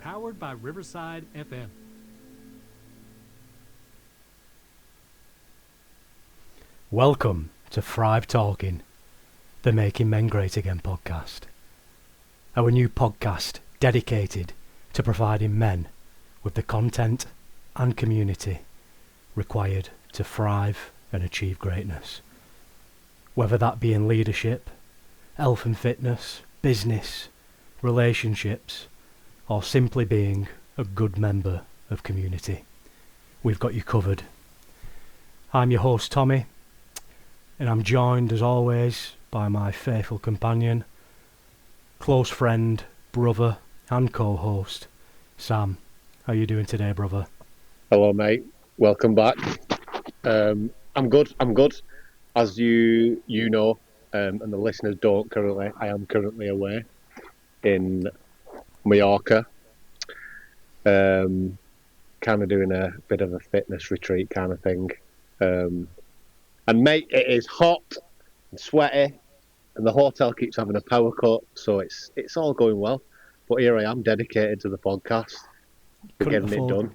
powered by Riverside FM. Welcome to Thrive Talkin, the Making Men Great Again podcast. Our new podcast dedicated to providing men with the content and community required to thrive and achieve greatness. Whether that be in leadership, health and fitness, business, relationships, or simply being a good member of community, we've got you covered. I'm your host Tommy, and I'm joined as always by my faithful companion, close friend, brother and co-host, Sam. How are you doing today, brother? Hello, mate. Welcome back. I'm good. As you know, and the listeners don't currently, I am currently away in Mallorca, kind of doing a bit of a fitness retreat kind of thing. And mate, it is hot and sweaty, and the hotel keeps having a power cut, so it's all going well. But here I am, dedicated to the podcast, for getting it done.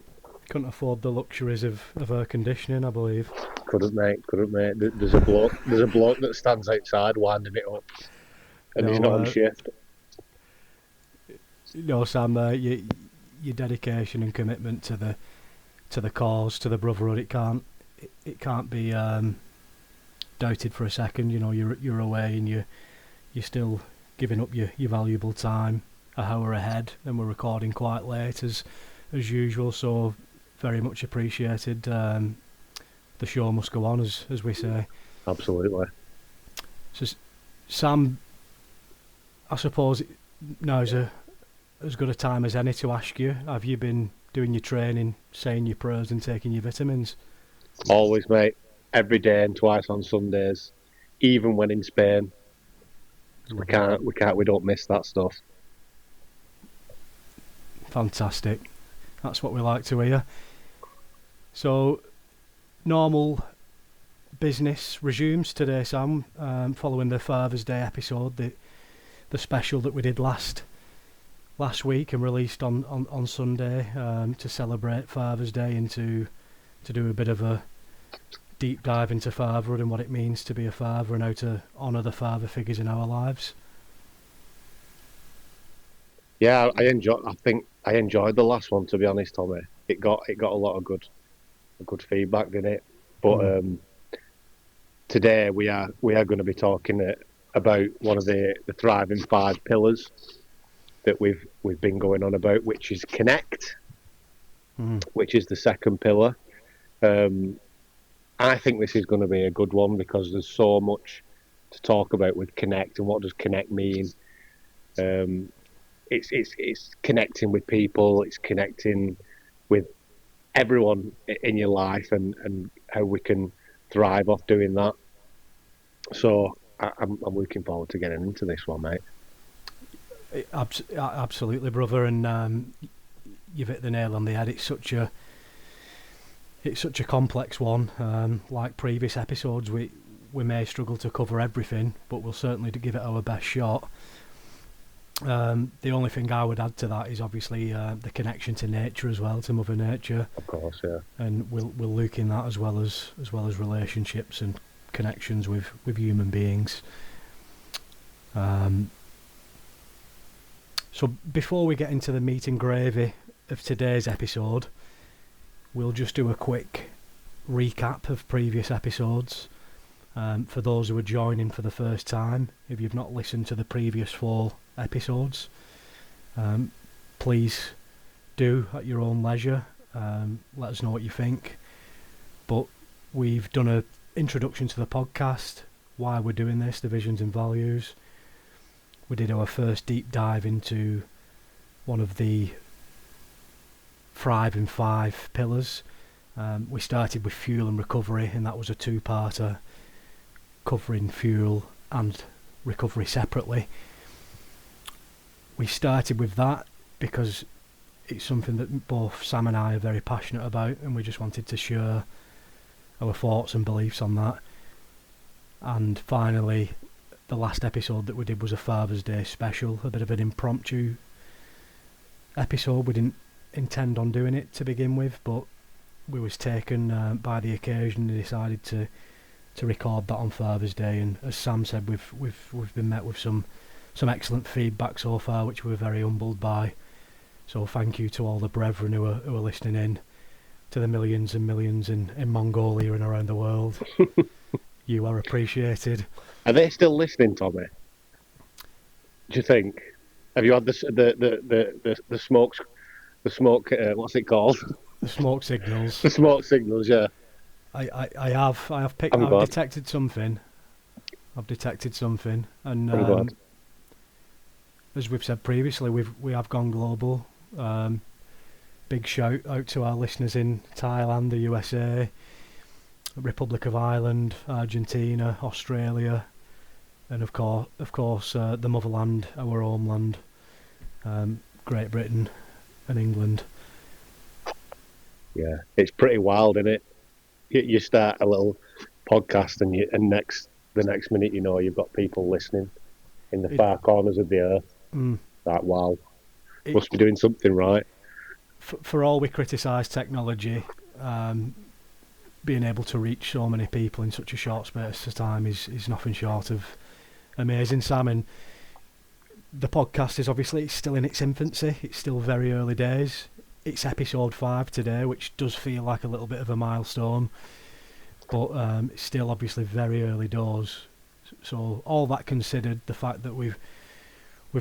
Couldn't afford the luxuries of air conditioning, I believe. Couldn't mate. There's a bloke that stands outside winding it up, and he's not on shift. No, Sam, your dedication and commitment to the cause, to the brotherhood, it can't be doubted for a second. You know, you're away and you're still giving up your valuable time a hour ahead, and we're recording quite late as usual. So very much appreciated. The show must go on, as we say. Absolutely. So, Sam, I suppose now's as good a time as any to ask you, have you been doing your training, saying your prayers and taking your vitamins? Always, mate. Every day and twice on Sundays, even when in Spain. We don't miss that stuff. Fantastic. That's what we like to hear. So, normal business resumes today, Sam, following the Father's Day episode, the special that we did last week and released on Sunday to celebrate Father's Day and to do a bit of a deep dive into fatherhood and what it means to be a father and how to honour the father figures in our lives. Yeah, I think I enjoyed the last one, to be honest, Tommy. It got a lot of good feedback, didn't it? But today we are going to be talking about one of the thriving 5 pillars that we've been going on about, which is connect, which is the second pillar. I think this is going to be a good one because there's so much to talk about with connect and what does connect mean. It's connecting with people, it's connecting with everyone in your life and how we can thrive off doing that. So I'm looking forward to getting into this one, mate. Absolutely, brother, and you've hit the nail on the head. It's such a complex one. Like previous episodes, we may struggle to cover everything, but we'll certainly give it our best shot. The only thing I would add to that is obviously the connection to nature as well, to Mother Nature. Of course, yeah. And we'll look in that as well as relationships and connections with human beings. So before we get into the meat and gravy of today's episode, we'll just do a quick recap of previous episodes. For those who are joining for the first time, if you've not listened to the previous 4 episodes, please do at your own leisure. Let us know what you think. But we've done an introduction to the podcast, why we're doing this, the visions and values. We did our first deep dive into one of the Thrive in 5 pillars. We started with fuel and recovery, and that was a 2-parter covering fuel and recovery separately. We started with that because it's something that both Sam and I are very passionate about, and we just wanted to share our thoughts and beliefs on that. And finally, the last episode that we did was a Father's Day special, a bit of an impromptu episode. We didn't intend on doing it to begin with, but we was taken by the occasion and decided to record that on Father's Day. And as Sam said, we've been met with some excellent feedback so far, which we're very humbled by. So thank you to all the brethren who are listening in, to the millions and millions in Mongolia and around the world. You are appreciated. Are they still listening, Tommy? Do you think? Have you had the smoke? The smoke. What's it called? The smoke signals. The smoke signals. Yeah. I have picked. I've detected something. And as we've said previously, we have gone global. Big shout out to our listeners in Thailand, the USA, Republic of Ireland, Argentina, Australia, and of course, the motherland, our homeland, Great Britain and England. Yeah, it's pretty wild, isn't it? You start a little podcast, and the next minute, you know, you've got people listening in the far corners of the earth. Like, wow, must be doing something right. For all we criticise technology, being able to reach so many people in such a short space of time is nothing short of amazing, Sam. And the podcast is obviously still in its infancy. It's still very early days. It's episode 5 today, which does feel like a little bit of a milestone, but it's still obviously very early doors. So all that considered, the fact that we've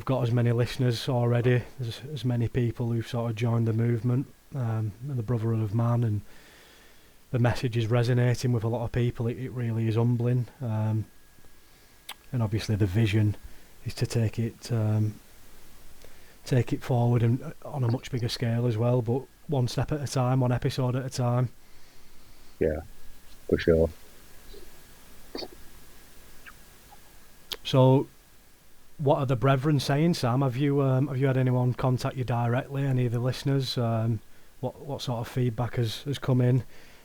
got as many listeners already, as many people who've sort of joined the movement, and the Brotherhood of Man, and the message is resonating with a lot of people. It really is humbling, and obviously the vision is to take it forward and on a much bigger scale as well, but one step at a time, one episode at a time. Yeah, for sure. So, what are the brethren saying, Sam? Have you had anyone contact you directly? Any of the listeners? What sort of feedback has come in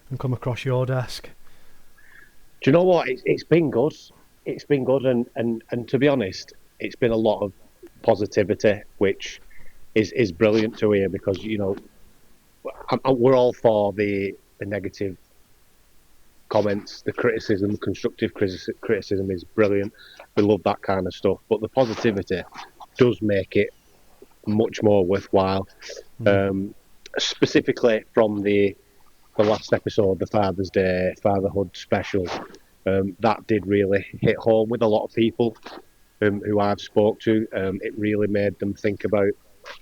and come across your desk? Do you know what? It's been good. It's been good, and to be honest, it's been a lot of positivity, which is brilliant to hear, because, you know, we're all for the negative comments, the criticism, constructive criticism is brilliant. We love that kind of stuff, but the positivity does make it much more worthwhile. Specifically from the last episode, the Father's Day fatherhood special, that did really hit home with a lot of people who I've spoke to. It really made them think about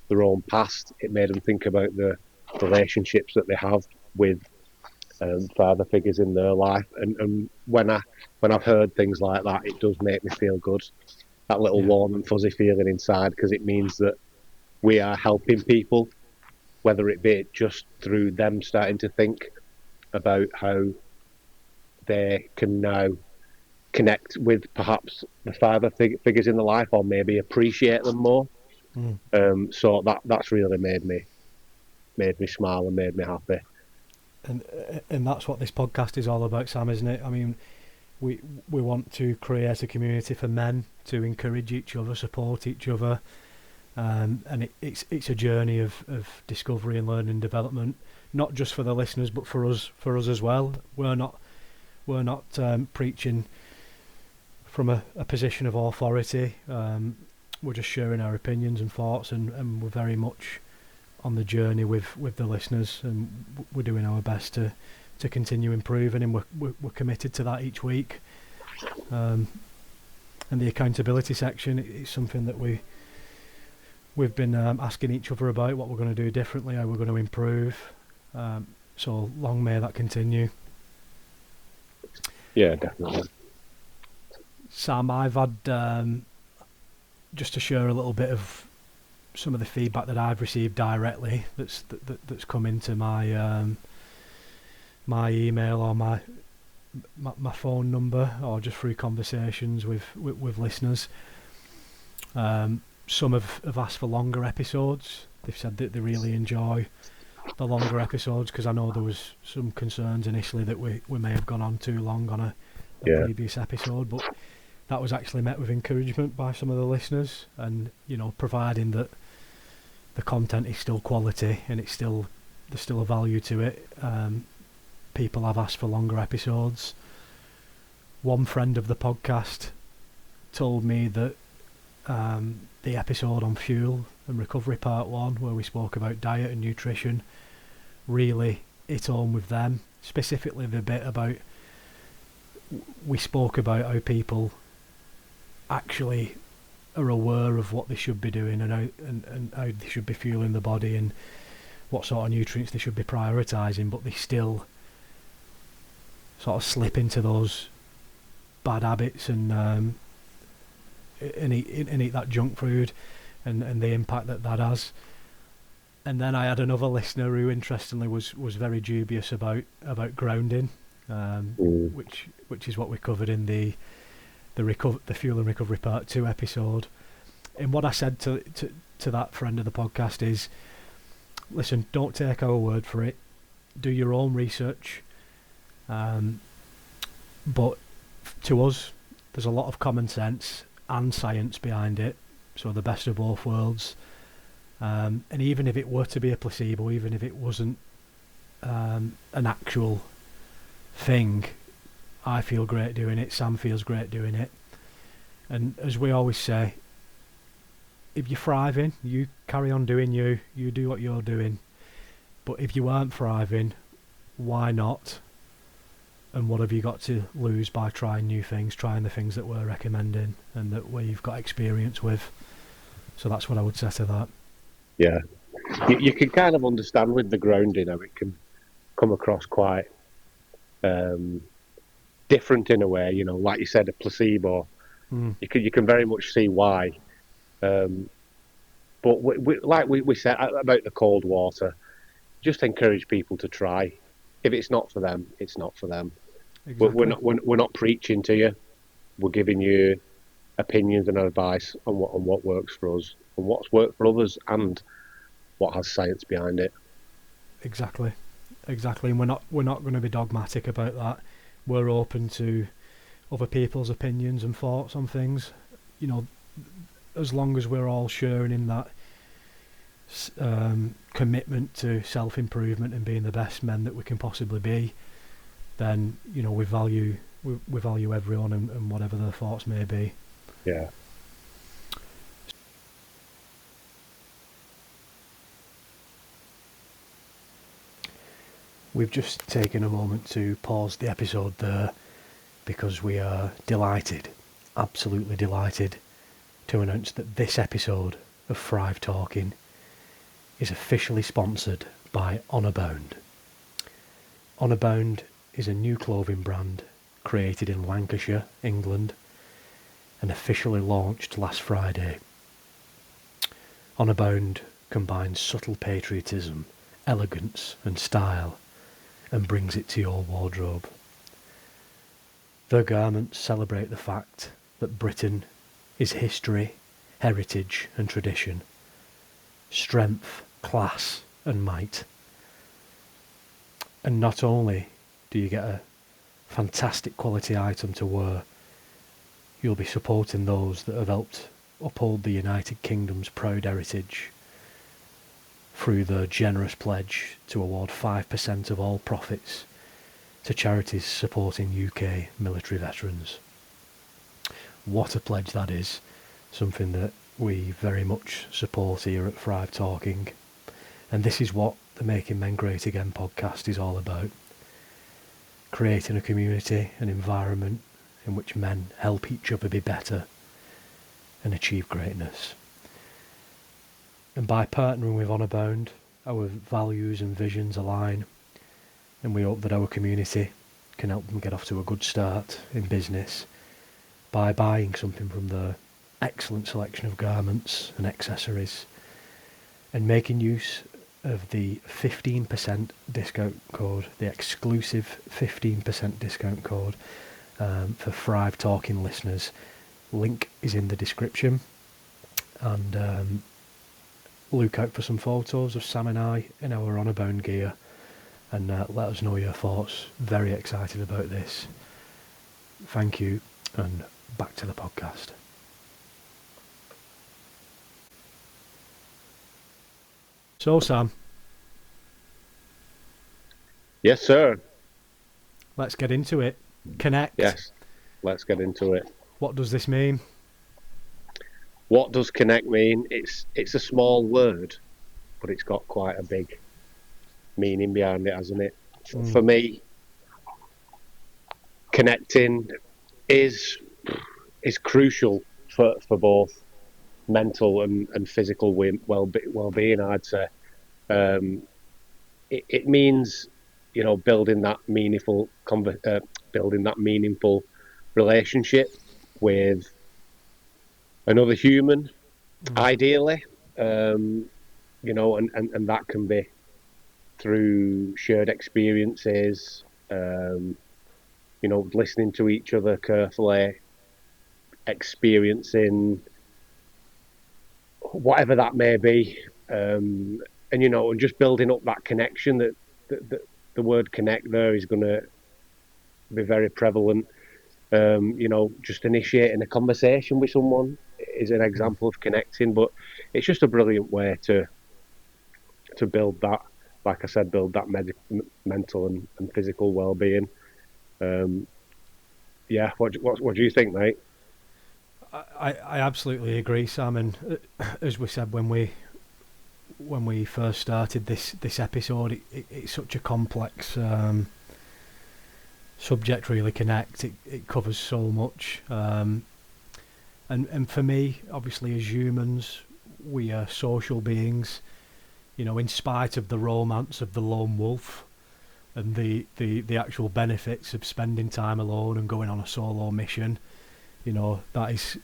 their own past. It made them think about the relationships that they have with father figures in their life, and when I've heard things like that, it does make me feel good. That little warm and fuzzy feeling inside, because it means that we are helping people, whether it be just through them starting to think about how they can now connect with perhaps the father figures in their life, or maybe appreciate them more. So that's really made me smile and made me happy. And that's what this podcast is all about, Sam, isn't it? I mean, we want to create a community for men to encourage each other, support each other, and it's a journey of discovery and learning and development, not just for the listeners but for us as well. We're not preaching from a position of authority. We're just sharing our opinions and thoughts, and we're very much on the journey with the listeners, and we're doing our best to continue improving, and we're committed to that each week. And the accountability section is something that we've been asking each other about, what we're going to do differently, how we're going to improve. So long may that continue. Yeah, definitely. Sam, I've had just to share a little bit of some of the feedback that I've received directly that's come into my my email or my phone number, or just through conversations with listeners. Some have asked for longer episodes. They've said that they really enjoy the longer episodes, because I know there was some concerns initially that we may have gone on too long on a previous episode, but that was actually met with encouragement by some of the listeners, and, you know, providing that the content is still quality, and there's still a value to it. People have asked for longer episodes. One friend of the podcast told me that the episode on fuel and recovery part 1, where we spoke about diet and nutrition, really hit home with them. Specifically the bit about, we spoke about how people actually are aware of what they should be doing, and how they should be fueling the body, and what sort of nutrients they should be prioritising, but they still sort of slip into those bad habits and eat that junk food, and the impact that has. And then I had another listener who, interestingly, was very dubious about grounding, which is what we covered in the fuel and recovery part 2 episode. And what I said to that friend of the podcast is, listen, don't take our word for it. Do your own research. But to us, there's a lot of common sense and science behind it. So the best of both worlds. And even if it were to be a placebo, even if it wasn't an actual thing, I feel great doing it. Sam feels great doing it. And as we always say, if you're thriving, you carry on doing you. You do what you're doing. But if you aren't thriving, why not? And what have you got to lose by trying new things, trying the things that we're recommending and that we've got experience with? So that's what I would say to that. Yeah, you can kind of understand with the grounding how it can come across quite different in a way. You know, like you said, a placebo. You can very much see why. But we said about the cold water, just encourage people to try. If it's not for them, it's not for them. Exactly. We're not preaching to you. We're giving you opinions and advice on what works for us, and what's worked for others, and what has science behind it. Exactly. And we're not going to be dogmatic about that. We're open to other people's opinions and thoughts on things. You know, as long as we're all sharing in that commitment to self-improvement and being the best men that we can possibly be, then, you know, we value everyone and whatever their thoughts may be. Yeah. We've just taken a moment to pause the episode there because we are delighted, absolutely delighted, to announce that this episode of Thrive Talkin is officially sponsored by Honourbound. Honourbound is a new clothing brand created in Lancashire, England, and officially launched last Friday. Honourbound combines subtle patriotism, elegance and style, and brings it to your wardrobe. Their garments celebrate the fact that Britain is history, heritage and tradition, strength, class and might. And not only do you get a fantastic quality item to wear, you'll be supporting those that have helped uphold the United Kingdom's proud heritage through their generous pledge to award 5% of all profits to charities supporting UK military veterans. What a pledge that is, something that we very much support here at Thrive Talking. And this is what the Making Men Great Again podcast is all about. Creating a community, an environment in which men help each other be better and achieve greatness. And by partnering with Honourbound, our values and visions align, and we hope that our community can help them get off to a good start in business by buying something from their excellent selection of garments and accessories, and making use of the 15% discount code, the exclusive 15% discount code for Thrive Talking listeners. Link is in the description, and look out for some photos of Sam and I in our Honourbound gear, and let us know your thoughts. Very excited about this. Thank you, and back to the podcast. So, Sam, Yes, sir. let's get into it. Connect. Yes, let's get into it. What does this mean? What does connect mean? It's a small word, but it's got quite a big meaning behind it, hasn't it? For me, connecting is is crucial for both mental and physical well being. I'd say it means building that building that meaningful relationship with another human, ideally. Um, and that can be through shared experiences. Listening to each other carefully, experiencing whatever that may be, and just building up that connection. That the word connect there is going to be very prevalent. Just initiating a conversation with someone is an example of connecting, but it's just a brilliant way to build that, like I said, build that mental and physical well-being. Yeah, what do you think, mate? I absolutely agree, Sam. And as we said when we first started this episode, it's such a complex subject. Really, connect. It covers so much. And for me, obviously, as humans, we are social beings. In spite of the romance of the lone wolf and the actual benefits of spending time alone and going on a solo mission, that is,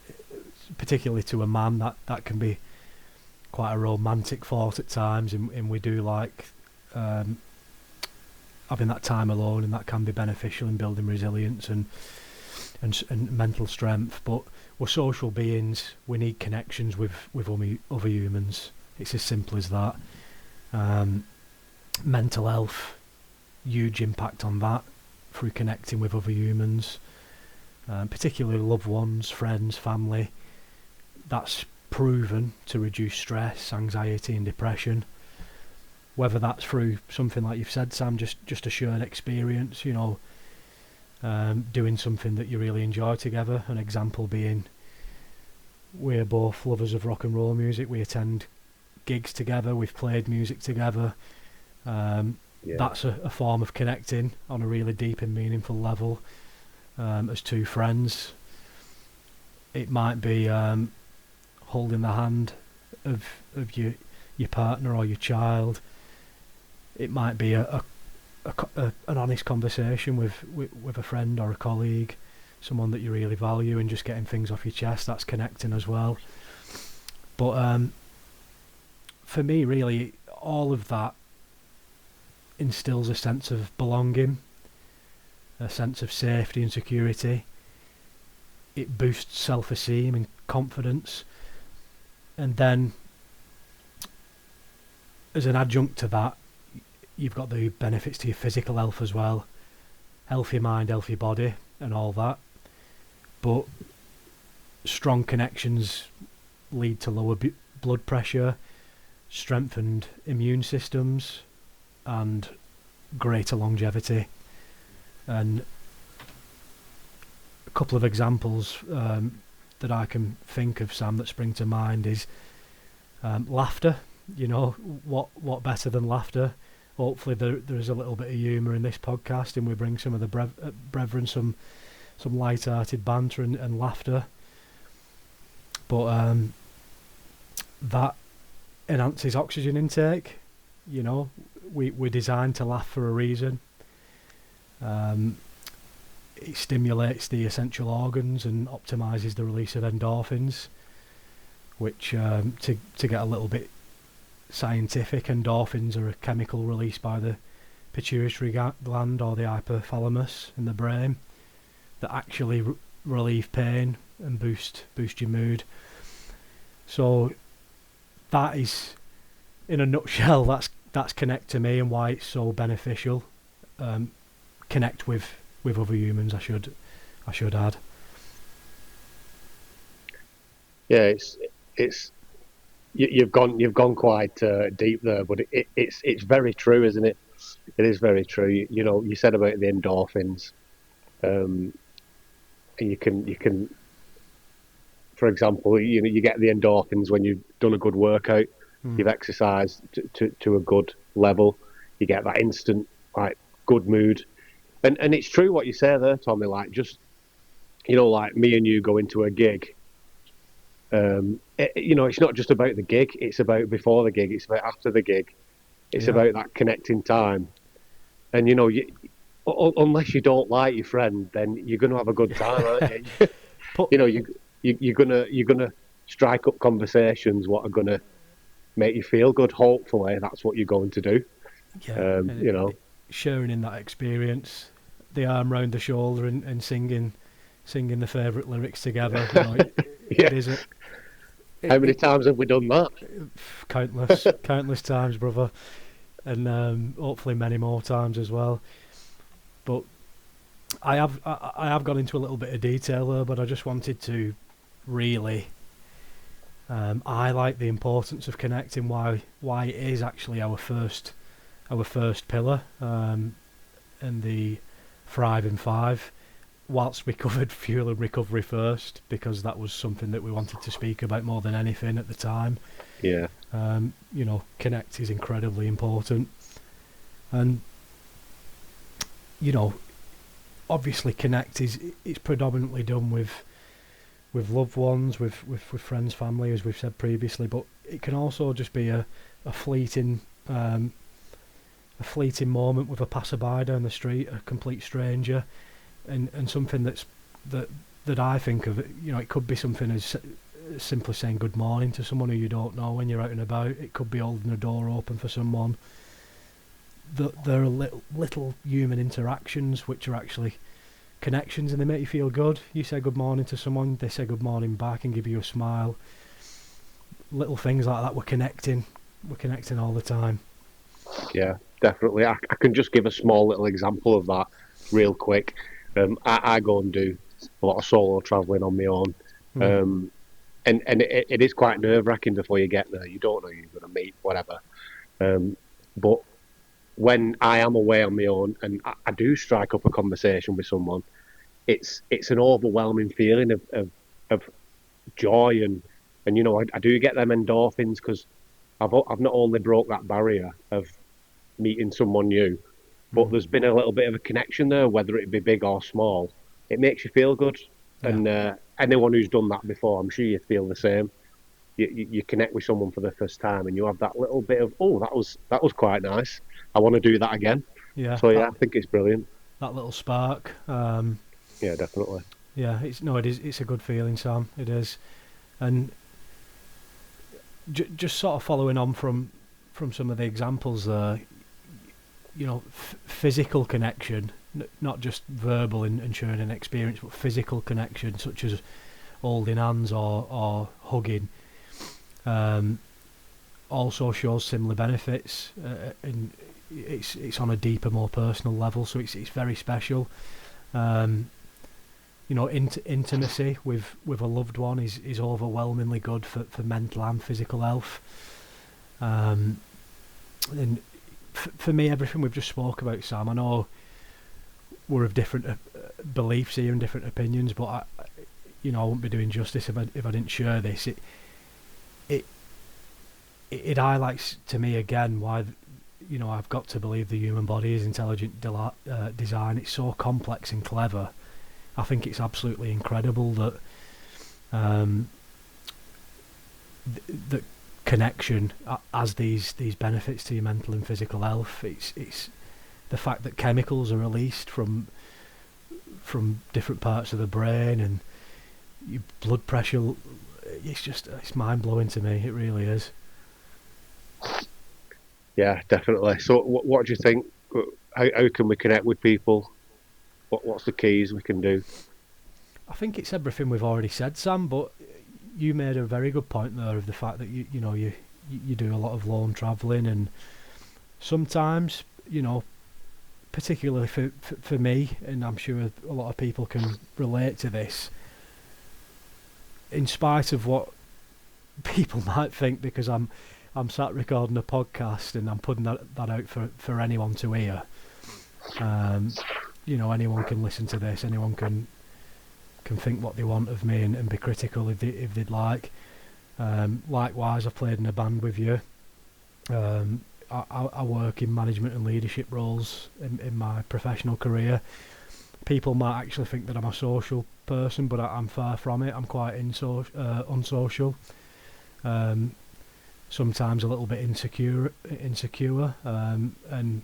particularly to a man, that can be quite a romantic thought at times, and we do like having that time alone, and that can be beneficial in building resilience and mental strength. But we're social beings. We need connections with other humans. It's as simple as that. Mental health, huge impact on that through connecting with other humans, particularly loved ones, friends, family. That's proven to reduce stress, anxiety and depression. Whether that's through something like you've said, Sam, just a shared experience, doing something that you really enjoy together. An example being, we're both lovers of rock and roll music. We attend gigs together. We've played music together. That's a form of connecting on a really deep and meaningful level, as two friends. It might be holding the hand of your partner or your child. It might be an honest conversation with a friend or a colleague, someone that you really value, and just getting things off your chest. That's connecting as well. But for me, really, all of that instills a sense of belonging, a sense of safety and security. It boosts self-esteem and confidence. And then, as an adjunct to that, you've got the benefits to your physical health as well. Healthy mind, healthy body, and all that. But strong connections lead to lower blood pressure, strengthened immune systems, and greater longevity. And a couple of examples that I can think of, Sam, that spring to mind is laughter. What better than laughter? Hopefully there is a little bit of humour in this podcast, and we bring some of the brethren some light-hearted banter and laughter. But that enhances oxygen intake. We're designed to laugh for a reason. It stimulates the essential organs and optimises the release of endorphins, which, to get a little bit scientific, endorphins are a chemical released by the pituitary gland or the hypothalamus in the brain that actually relieve pain and boost your mood. So that is, in a nutshell, that's connect to me and why it's so beneficial. Connect with other humans, I should add. Yeah, it's you've gone quite deep there, but it's very true, isn't it? It is very true. You said about the endorphins, um, and you can, for example, you get the endorphins when you've done a good workout, you've exercised to a good level, you get that instant like good mood, and it's true what you say there, Tommy. Like just like me and you go into a gig. It's not just about the gig; it's about before the gig, it's about after the gig, it's Yeah. about that connecting time. And unless you don't like your friend, then you're going to have a good time, aren't you? But you know, you're gonna strike up conversations what are gonna make you feel good. Hopefully, that's what you're going to do. yeah, Um, and you know, sharing in that experience, the arm round the shoulder and singing the favourite lyrics together. yeah. It is a, How many it times have we done that? countless times, brother, and hopefully many more times as well. But I have gone into a little bit of detail there, but I just wanted to really highlight the importance of connecting. Why it is actually our first pillar, and the Thrive in 5. Whilst we covered fuel and recovery first, because that was something that we wanted to speak about more than anything at the time. Yeah, Connect is incredibly important, and you know, obviously connect is it's predominantly done with loved ones, with friends, family, as we've said previously. But it can also just be a fleeting moment with a passerby down the street, a complete stranger, and something that I think of. It could be something as simply saying good morning to someone who you don't know when you're out and about. It could be holding a door open for someone. There are little human interactions which are actually connections, and they make you feel good. You say good morning to someone, they say good morning back and give you a smile. Little things like that. We're connecting all the time. yeah, definitely. I can just give a small little example of that real quick. I go and do a lot of solo traveling on my own. Mm. And it is quite nerve wracking before you get there. You don't know who you're going to meet, whatever. But when I am away on my own and I do strike up a conversation with someone, it's an overwhelming feeling of joy and I do get them endorphins because I've not only broke that barrier of meeting someone new, but there's been a little bit of a connection there, whether it be big or small. It makes you feel good, Yeah. and anyone who's done that before, I'm sure you feel the same. You connect with someone for the first time, and you have that little bit of that was quite nice. I want to do that again. Yeah, So yeah, I think it's brilliant. that little spark. Yeah, definitely. Yeah, it's a good feeling, Sam. It is, and just sort of following on from some of the examples there. Physical connection, not just verbal and sharing an experience, but physical connection, such as holding hands or hugging, also shows similar benefits, and it's on a deeper, more personal level. So it's very special. Intimacy with a loved one is overwhelmingly good for mental and physical health. And for me, everything we've just spoke about, Sam, I know we're of different beliefs here and different opinions, but I wouldn't be doing justice if I didn't share this. It highlights to me again why I've got to believe the human body is intelligent design. It's so complex and clever. I think it's absolutely incredible that that connection has these benefits to your mental and physical health. It's the fact that chemicals are released from different parts of the brain and your blood pressure. It's mind blowing to me. It really is. Yeah, definitely. So, what do you think? How can we connect with people? What's the keys we can do? I think it's everything we've already said, Sam. But you made a very good point there of the fact that you do a lot of lone travelling, and sometimes particularly for me, and I'm sure a lot of people can relate to this. In spite of what people might think because I'm sat recording a podcast and I'm putting that out for anyone to hear. Anyone can listen to this. Anyone can think what they want of me and be critical if they'd like. Likewise, I've played in a band with you. I work in management and leadership roles in my professional career. People might actually think that I'm a social person, but I'm far from it. I'm quite unsocial. Sometimes a little bit insecure, and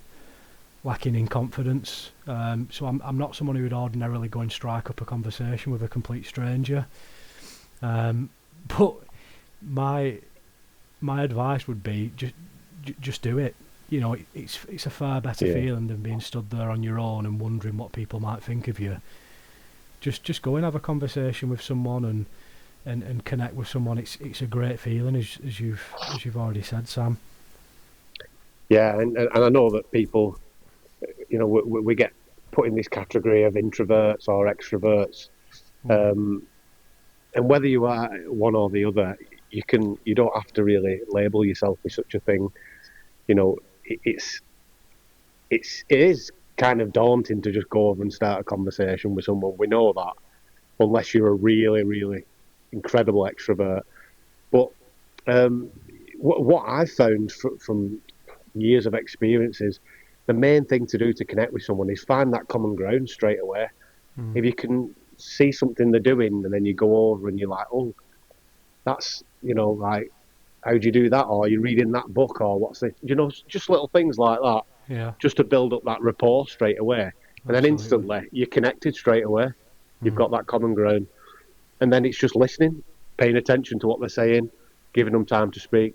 lacking in confidence. So I'm not someone who would ordinarily go and strike up a conversation with a complete stranger. But my advice would be just do it. It's a far better feeling than being stood there on your own and wondering what people might think of you. Just go and have a conversation with someone and connect with someone. It's a great feeling, as you've already said, Sam. Yeah, and I know that people, we get put in this category of introverts or extroverts, and whether you are one or the other, you don't have to really label yourself with such a thing. It is kind of daunting to just go over and start a conversation with someone. We know that, unless you're a really, really incredible extrovert. But what I've found from years of experience is the main thing to do to connect with someone is find that common ground straight away. If you can see something they're doing and then you go over and you're like, oh, that's, like, how do you do that? Or you're reading that book, or what's it? Just little things like that. Yeah. Just to build up that rapport straight away. And then instantly you're connected straight away. You've got that common ground. And then it's just listening, paying attention to what they're saying, giving them time to speak.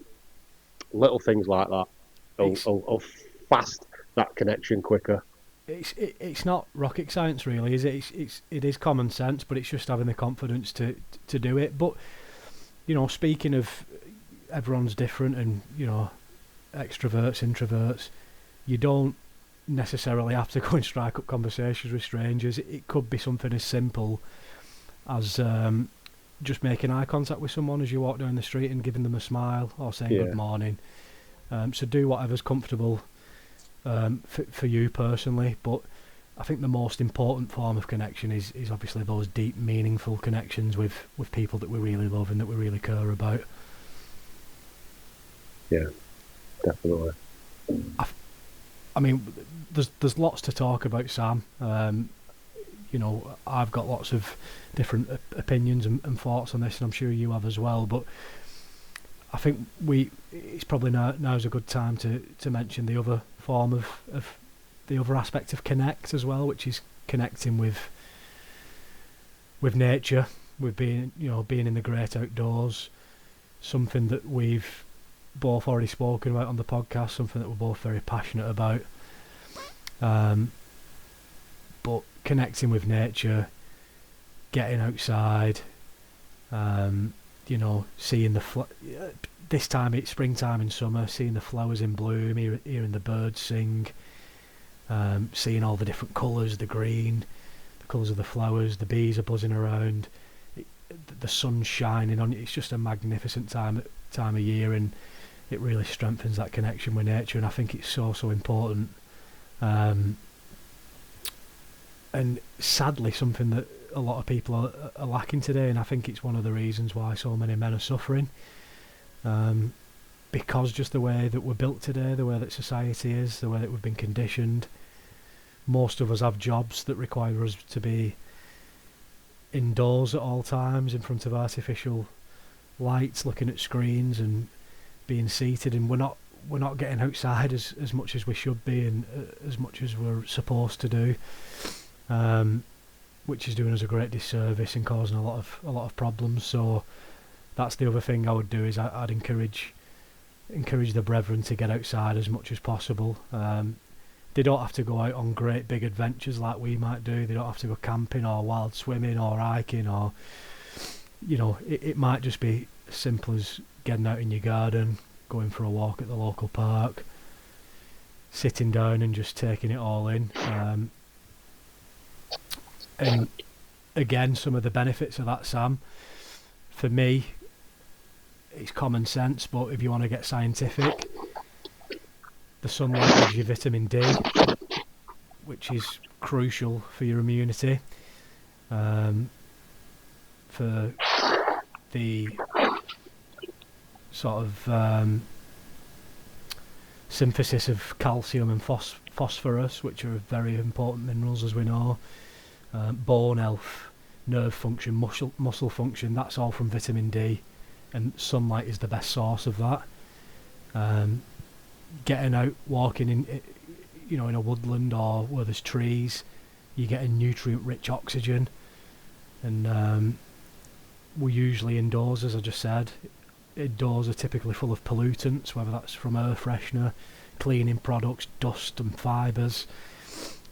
Little things like that will fast that connection quicker. It's not rocket science, really, is it? It is common sense, but it's just having the confidence to do it. But speaking of everyone's different, and extroverts, introverts, you don't necessarily have to go and strike up conversations with strangers. It could be something as simple as just making eye contact with someone as you walk down the street and giving them a smile or saying good morning. So do whatever's comfortable for you personally, but I think the most important form of connection is obviously those deep, meaningful connections with people that we really love and that we really care about. Yeah, definitely. I mean, there's lots to talk about, Sam. I've got lots of different opinions and thoughts on this, and I'm sure you have as well. But I think it's probably now's a good time to mention the other form of the other aspect of connect as well, which is connecting with nature, with being in the great outdoors. Something that we've both already spoken about on the podcast, something that we're both very passionate about. But connecting with nature, getting outside, seeing this time it's springtime and summer, seeing the flowers in bloom, hearing the birds sing, seeing all the different colours, the green, the colours of the flowers, the bees are buzzing around, the sun's shining on it. It's just a magnificent time of year, and it really strengthens that connection with nature, and I think it's so important. And sadly, something that a lot of people are lacking today, and I think it's one of the reasons why so many men are suffering. Because just the way that we're built today, the way that society is, the way that we've been conditioned, most of us have jobs that require us to be indoors at all times in front of artificial lights, looking at screens and being seated, and we're not getting outside as much as we should be, and as much as we're supposed to do, which is doing us a great disservice and causing a lot of problems. So that's the other thing I would do, is I'd encourage the brethren to get outside as much as possible. They don't have to go out on great big adventures like we might do. They don't have to go camping or wild swimming or hiking, or it might just be as simple as getting out in your garden, going for a walk at the local park, sitting down and just taking it all in. And again, some of the benefits of that, Sam, for me, it's common sense, but if you want to get scientific, the sunlight gives you vitamin D, which is crucial for your immunity, for the sort of synthesis of calcium and phosphorus, which are very important minerals, as we know. Bone health, nerve function, muscle function, that's all from vitamin D, and sunlight is the best source of that. Getting out, walking in, in a woodland or where there's trees, you're getting nutrient-rich oxygen, and we're usually indoors, as I just said. Indoors are typically full of pollutants, whether that's from air freshener, cleaning products, dust and fibres.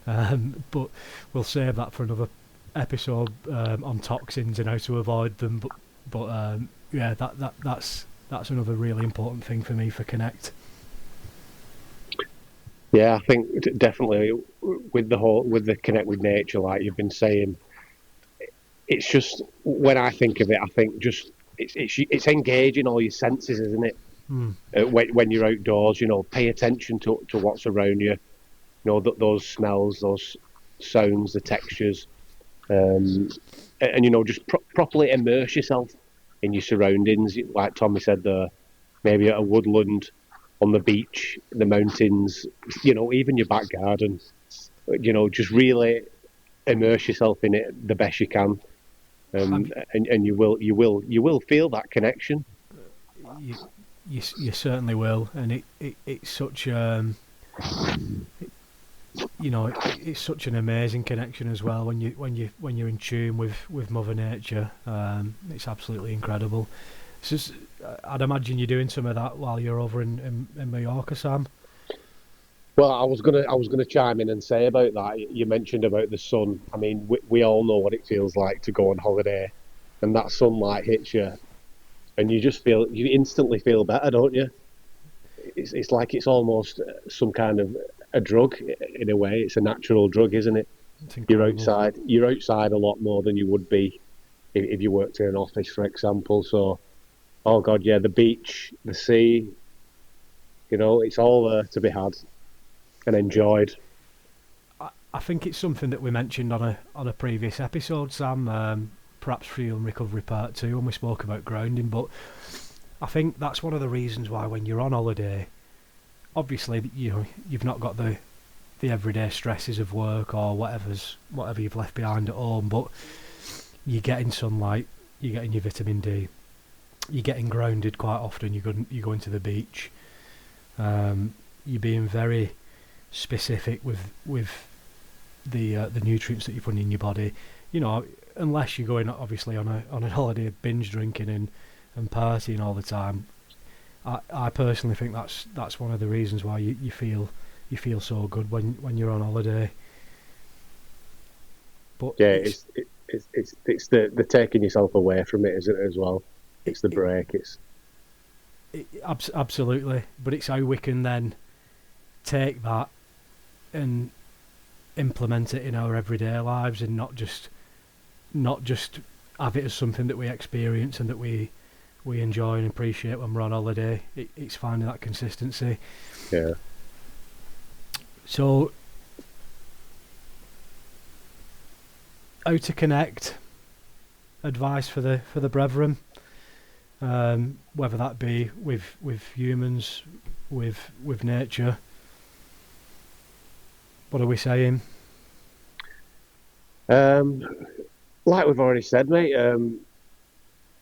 But we'll save that for another episode on toxins and how to avoid them. But yeah, that's another really important thing for me for Connect. Yeah, I think definitely with the Connect with Nature, like you've been saying, it's just, when I think of it, I think just it's engaging all your senses, isn't it? When you're outdoors, pay attention to what's around you. Those smells, those sounds, the textures, and just properly immerse yourself in your surroundings. Like Tommy said, maybe at a woodland, on the beach, the mountains, even your back garden. Just really immerse yourself in it the best you can, and you will feel that connection. You certainly will, and it's such it's such an amazing connection as well when you're in tune with Mother Nature. It's absolutely incredible. It's just, I'd imagine you're doing some of that while you're over in Mallorca, Sam. Well, I was gonna chime in and say about that. You mentioned about the sun. I mean, we all know what it feels like to go on holiday, and that sunlight hits you, and you instantly feel better, don't you? It's like it's almost some kind of a drug in a way. It's a natural drug, isn't it? You're outside a lot more than you would be if you worked in an office, for example. So, oh God, yeah, the beach, the sea, it's all there to be had and enjoyed. I think it's something that we mentioned on a previous episode, Sam. Perhaps Fuel and Recovery Part 2, when we spoke about grounding. But I think that's one of the reasons why when you're on holiday, obviously you've not got the everyday stresses of work or whatever you've left behind at home, but you're getting sunlight, you're getting your vitamin D, you're getting grounded quite often. You go into the beach. You're being very specific with the nutrients that you're putting in your body. Unless you're going obviously on a holiday binge drinking and partying all the time. I personally think that's one of the reasons why you feel so good when you're on holiday. But yeah, it's the taking yourself away from it, isn't it, as well? It's the break. Absolutely, but it's how we can then take that and implement it in our everyday lives, and not just have it as something that we experience and that we enjoy and appreciate when we're on holiday. It's finding that consistency. Yeah. So, how to connect? Advice for the brethren, whether that be with humans, with nature. What are we saying? Like we've already said, mate.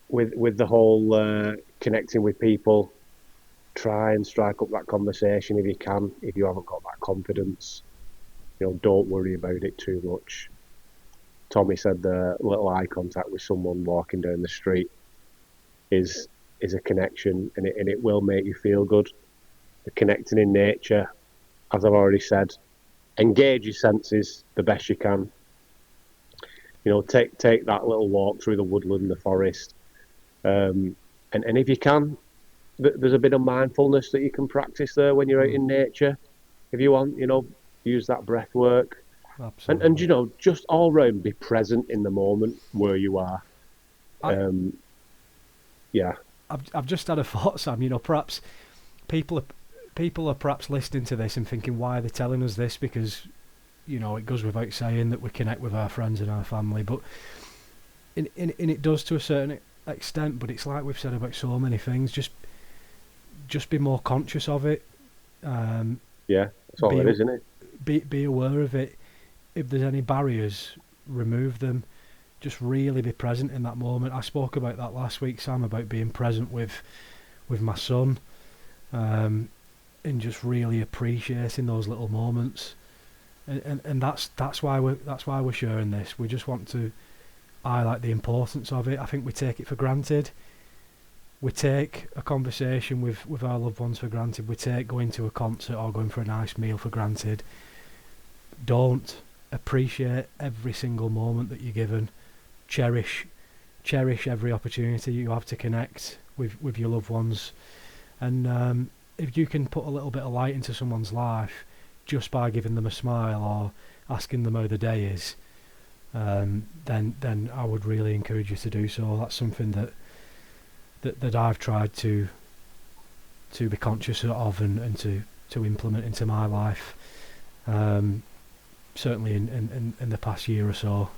With the whole connecting with people, try and strike up that conversation if you can. If you haven't got that confidence, don't worry about it too much. Tommy said the little eye contact with someone walking down the street is a connection, and it will make you feel good. The connecting in nature, as I've already said, engage your senses the best you can. Take that little walk through the woodland, the forest, and if you can, there's a bit of mindfulness that you can practice there when you're out in nature. If you want, use that breath work. Absolutely. And just all round be present in the moment where you are. Yeah. I've just had a thought, Sam. Perhaps people are perhaps listening to this and thinking, why are they telling us this? Because it goes without saying that we connect with our friends and our family, but in it does to a certain extent. But it's like we've said about so many things. Just be more conscious of it. Yeah, that's all it is, isn't it? Be aware of it. If there's any barriers, remove them. Just really be present in that moment. I spoke about that last week, Sam, about being present with my son, and just really appreciating those little moments. And that's why we're sharing this. We just want to highlight the importance of it. I think we take it for granted. We take a conversation with our loved ones for granted. We take going to a concert or going for a nice meal for granted. Don't appreciate every single moment that you're given. Cherish every opportunity you have to connect with your loved ones. And if you can put a little bit of light into someone's life just by giving them a smile or asking them how the day is, then I would really encourage you to do so. That's something that I've tried to be conscious of and to implement into my life, certainly in the past year or so.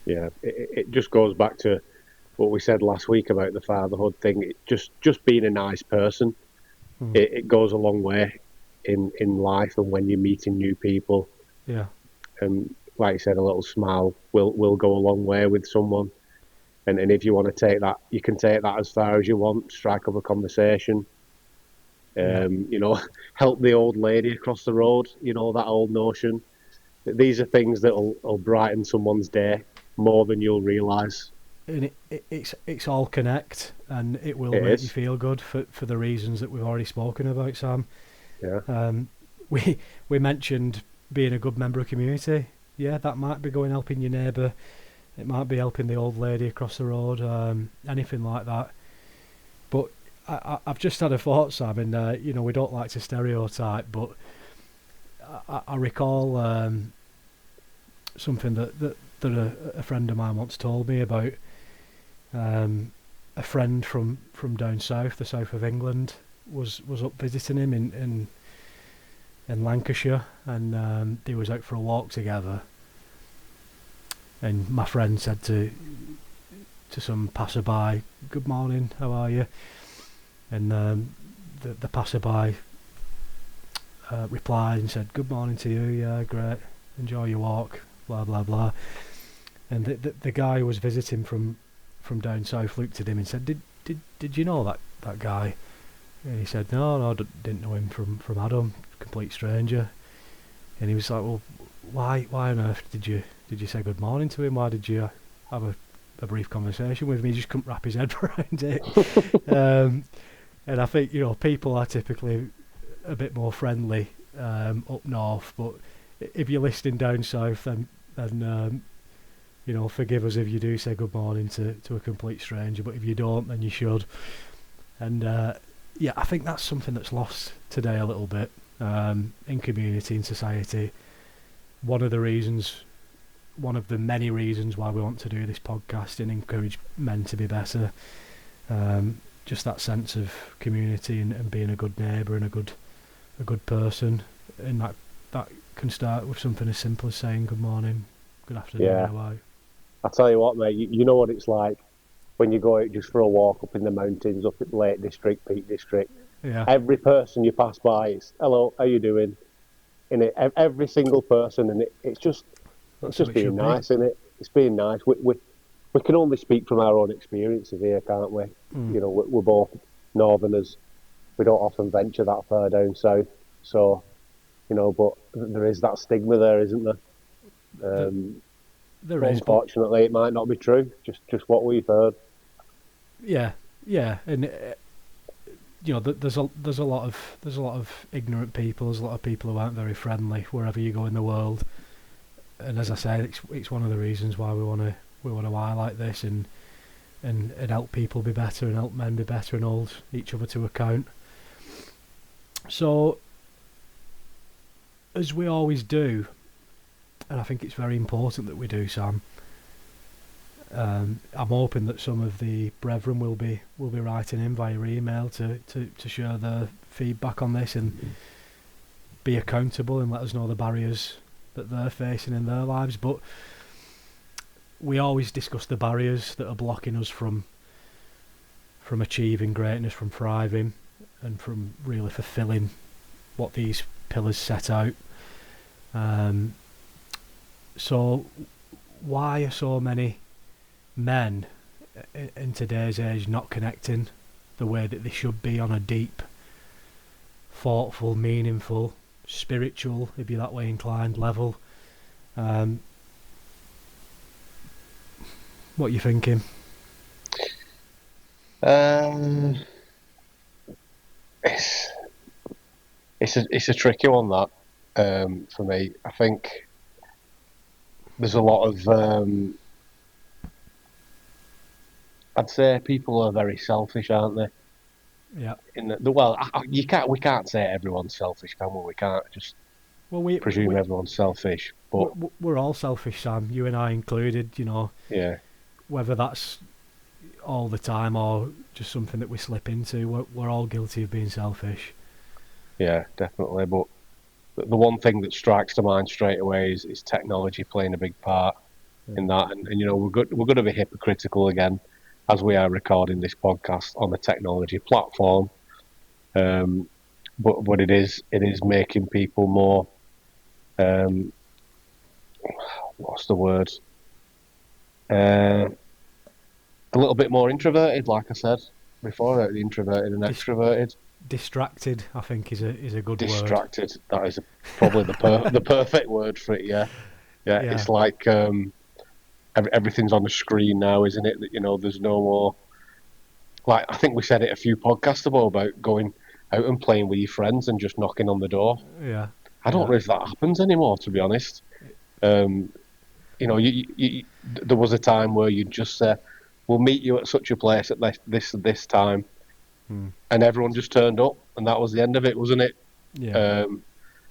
Yeah, it just goes back to what we said last week about the fatherhood thing. Just being a nice person, it goes a long way in life and when you're meeting new people. Yeah. And like you said, a little smile will go a long way with someone. And if you want to take that, you can take that as far as you want. Strike up a conversation. Help the old lady across the road. That old notion. These are things that will brighten someone's day more than you'll realise. And it's all connect, and it will make you feel good for the reasons that we've already spoken about, Sam. Yeah. We mentioned being a good member of community. Yeah, that might be going helping your neighbour. It might be helping the old lady across the road, anything like that. But I've just had a thought, Sam, and we don't like to stereotype, but I recall something that a friend of mine once told me about. A friend from down south, the south of England, was up visiting him in Lancashire, and they was out for a walk together. And my friend said to some passerby, "Good morning, how are you?" And the passerby replied and said, "Good morning to you, yeah, great, enjoy your walk, blah blah blah." And the guy who was visiting from down south looked at him and said, "Did you know that guy?" And he said, "No, didn't know him from Adam, complete stranger." And he was like, "Well, why on earth did you say good morning to him? Why did you have a brief conversation with him?" He just couldn't wrap his head around it. And I think people are typically a bit more friendly up north, but if you're listening down south, then forgive us if you do say good morning to a complete stranger, but if you don't, then you should. And I think that's something that's lost today a little bit in community, in society. One of the many reasons why we want to do this podcast and encourage men to be better. Just that sense of community and being a good neighbour and a good person, and that can start with something as simple as saying good morning, good afternoon, how are you? I tell you what, mate, you know what it's like when you go out just for a walk up in the mountains, up at Lake District, Peak District. Yeah. Every person you pass by, it's hello, how you doing? Every single person, and it's just being nice, isn't it? It's being nice. We can only speak from our own experiences here, can't we? We're both northerners. We don't often venture that far down south, so but there is that stigma there, isn't there? There is. Unfortunately, it might not be true. Just what we've heard. Yeah, and there's a lot of ignorant people. There's a lot of people who aren't very friendly wherever you go in the world. And as I said, it's one of the reasons why we want to highlight this and help people be better and help men be better and hold each other to account. So, as we always do, and I think it's very important that we do, Sam, I'm hoping that some of the brethren will be writing in via email to share their feedback on this and be accountable and let us know the barriers that they're facing in their lives. But we always discuss the barriers that are blocking us from achieving greatness, from thriving, and from really fulfilling what these pillars set out. So why are so many men in today's age not connecting the way that they should be on a deep, thoughtful, meaningful, spiritual, if you're that way inclined, level? What are you thinking? It's a tricky one, that, for me. I think there's a lot of I'd say people are very selfish, aren't they? Yeah. We can't say everyone's selfish, can we? We can't just presume everyone's selfish. But we're all selfish, Sam. You and I included. Yeah. Whether that's all the time or just something that we slip into, we're all guilty of being selfish. Yeah, definitely. But the one thing that strikes to mind straight away is technology playing a big part in that. And we're going to be hypocritical again, as we are recording this podcast on a technology platform. But it is making people more, what's the word? A little bit more introverted, like I said before, introverted and extroverted. Distracted, I think, is a good word. Distracted. That is probably the perfect word for it. Yeah. It's like everything's on the screen now, isn't it? That there's no more. Like, I think we said it a few podcasts ago about going out and playing with your friends and just knocking on the door. Yeah. I don't know if that happens anymore, to be honest. There was a time where you'd just say, "We'll meet you at such a place at this time," and everyone just turned up, and that was the end of it, wasn't it? Yeah.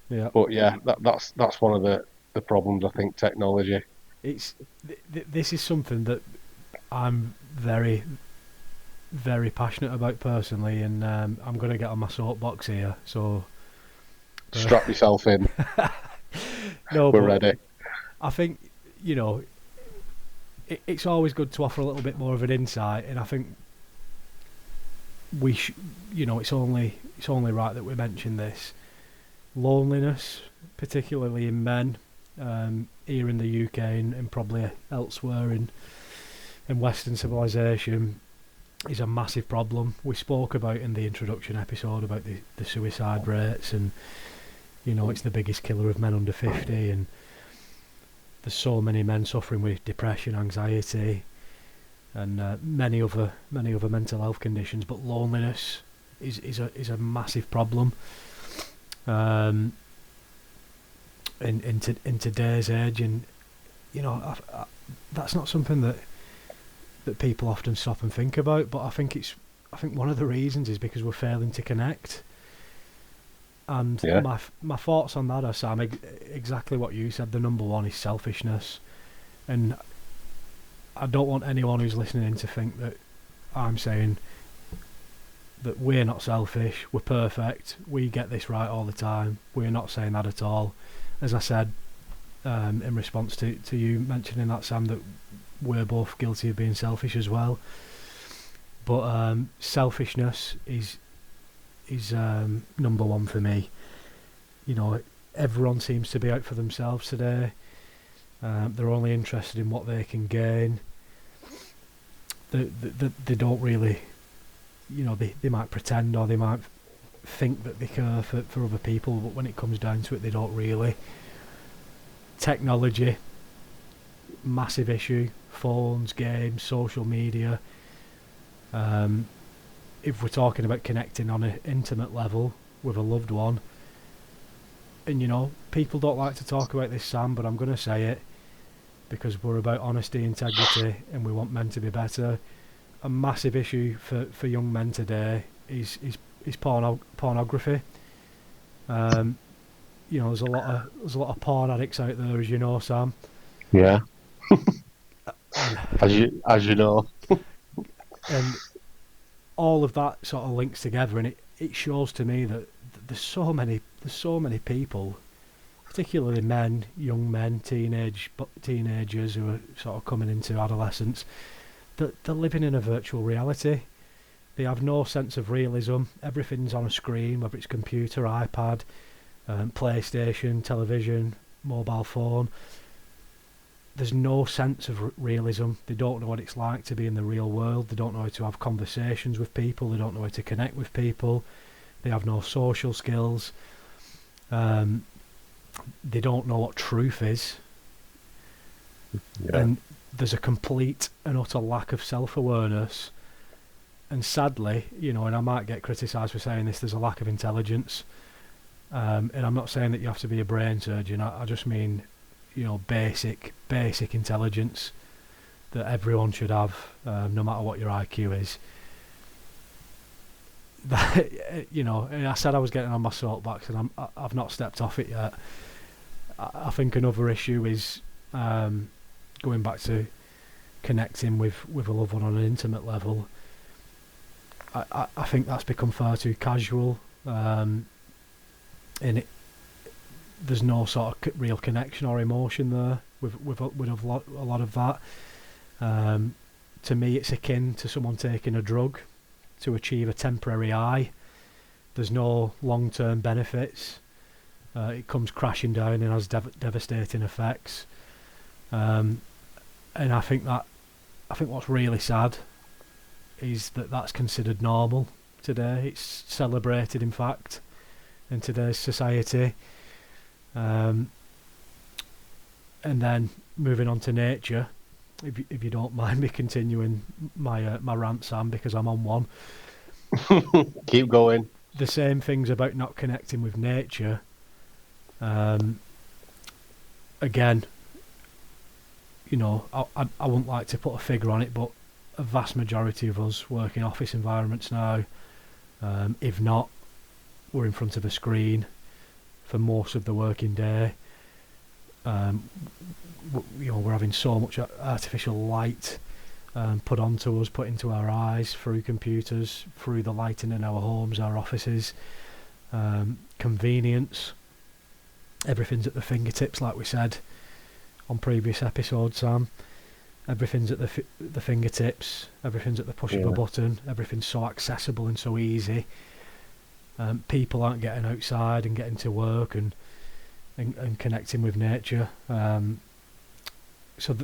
But yeah, that's one of the problems, I think, technology. This is something that I'm very, very passionate about personally, and I'm going to get on my soapbox here. So strap yourself in. No, we're ready. I think it's always good to offer a little bit more of an insight, and I think it's only right that we mention this. Loneliness, particularly in men, here in the UK and probably elsewhere in Western civilization, is a massive problem. We spoke about in the introduction episode about the suicide rates, and it's the biggest killer of men under 50, and there's so many men suffering with depression, anxiety, and many other mental health conditions. But loneliness is a massive problem in today's age, and that's not something that people often stop and think about. But I think one of the reasons is because we're failing to connect. And my thoughts on that are, Sam, exactly what you said. The number one is selfishness, and I don't want anyone who's listening to think that I'm saying that we're not selfish, we're perfect, we get this right all the time. We're not saying that at all. As I said, in response to you mentioning that, Sam, that we're both guilty of being selfish as well. But selfishness is number one for me. Everyone seems to be out for themselves today. They're only interested in what they can gain. They don't really, they might pretend, or they might think that they care for other people, but when it comes down to it, they don't really. Technology, massive issue. Phones, games, social media. If we're talking about connecting on an intimate level with a loved one, and people don't like to talk about this, Sam, but I'm going to say it because we're about honesty, integrity, and we want men to be better. A massive issue for young men today is pornography. There's a lot of porn addicts out there, as you know, Sam. Yeah. as you know. And all of that sort of links together, and it shows to me that there's so many people, particularly men, young men, teenagers who are sort of coming into adolescence, that they're living in a virtual reality. They have no sense of realism. Everything's on a screen, whether it's computer, iPad, PlayStation, television, mobile phone. There's no sense of realism. They don't know what it's like to be in the real world. They don't know how to have conversations with people. They don't know how to connect with people. They have no social skills. They don't know what truth is. Yeah. And there's a complete and utter lack of self-awareness. And sadly, and I might get criticised for saying this, there's a lack of intelligence. And I'm not saying that you have to be a brain surgeon. I just mean, basic intelligence that everyone should have, no matter what your IQ is. That, and I said I was getting on my soapbox, and I've not stepped off it yet. I think another issue is going back to connecting with a loved one on an intimate level. I think that's become far too casual, and there's no sort of real connection or emotion there with a lot of that. To me, it's akin to someone taking a drug to achieve a temporary high. There's no long-term benefits. It comes crashing down and has devastating effects. And I think what's really sad is that that's considered normal today. It's celebrated, in fact, in today's society. And then moving on to nature, if you don't mind me continuing my rant, Sam, because I'm on one. Keep going. The same things about not connecting with nature. Again, I wouldn't like to put a figure on it, but a vast majority of us work in office environments now. If not, we're in front of a screen for most of the working day. We're having so much artificial light put onto us, put into our eyes through computers, through the lighting in our homes, our offices. Convenience. Everything's at the fingertips, like we said on previous episodes, Sam. Everything's at the fingertips. Everything's at the push of a button. Everything's so accessible and so easy. People aren't getting outside and getting to work and connecting with nature. So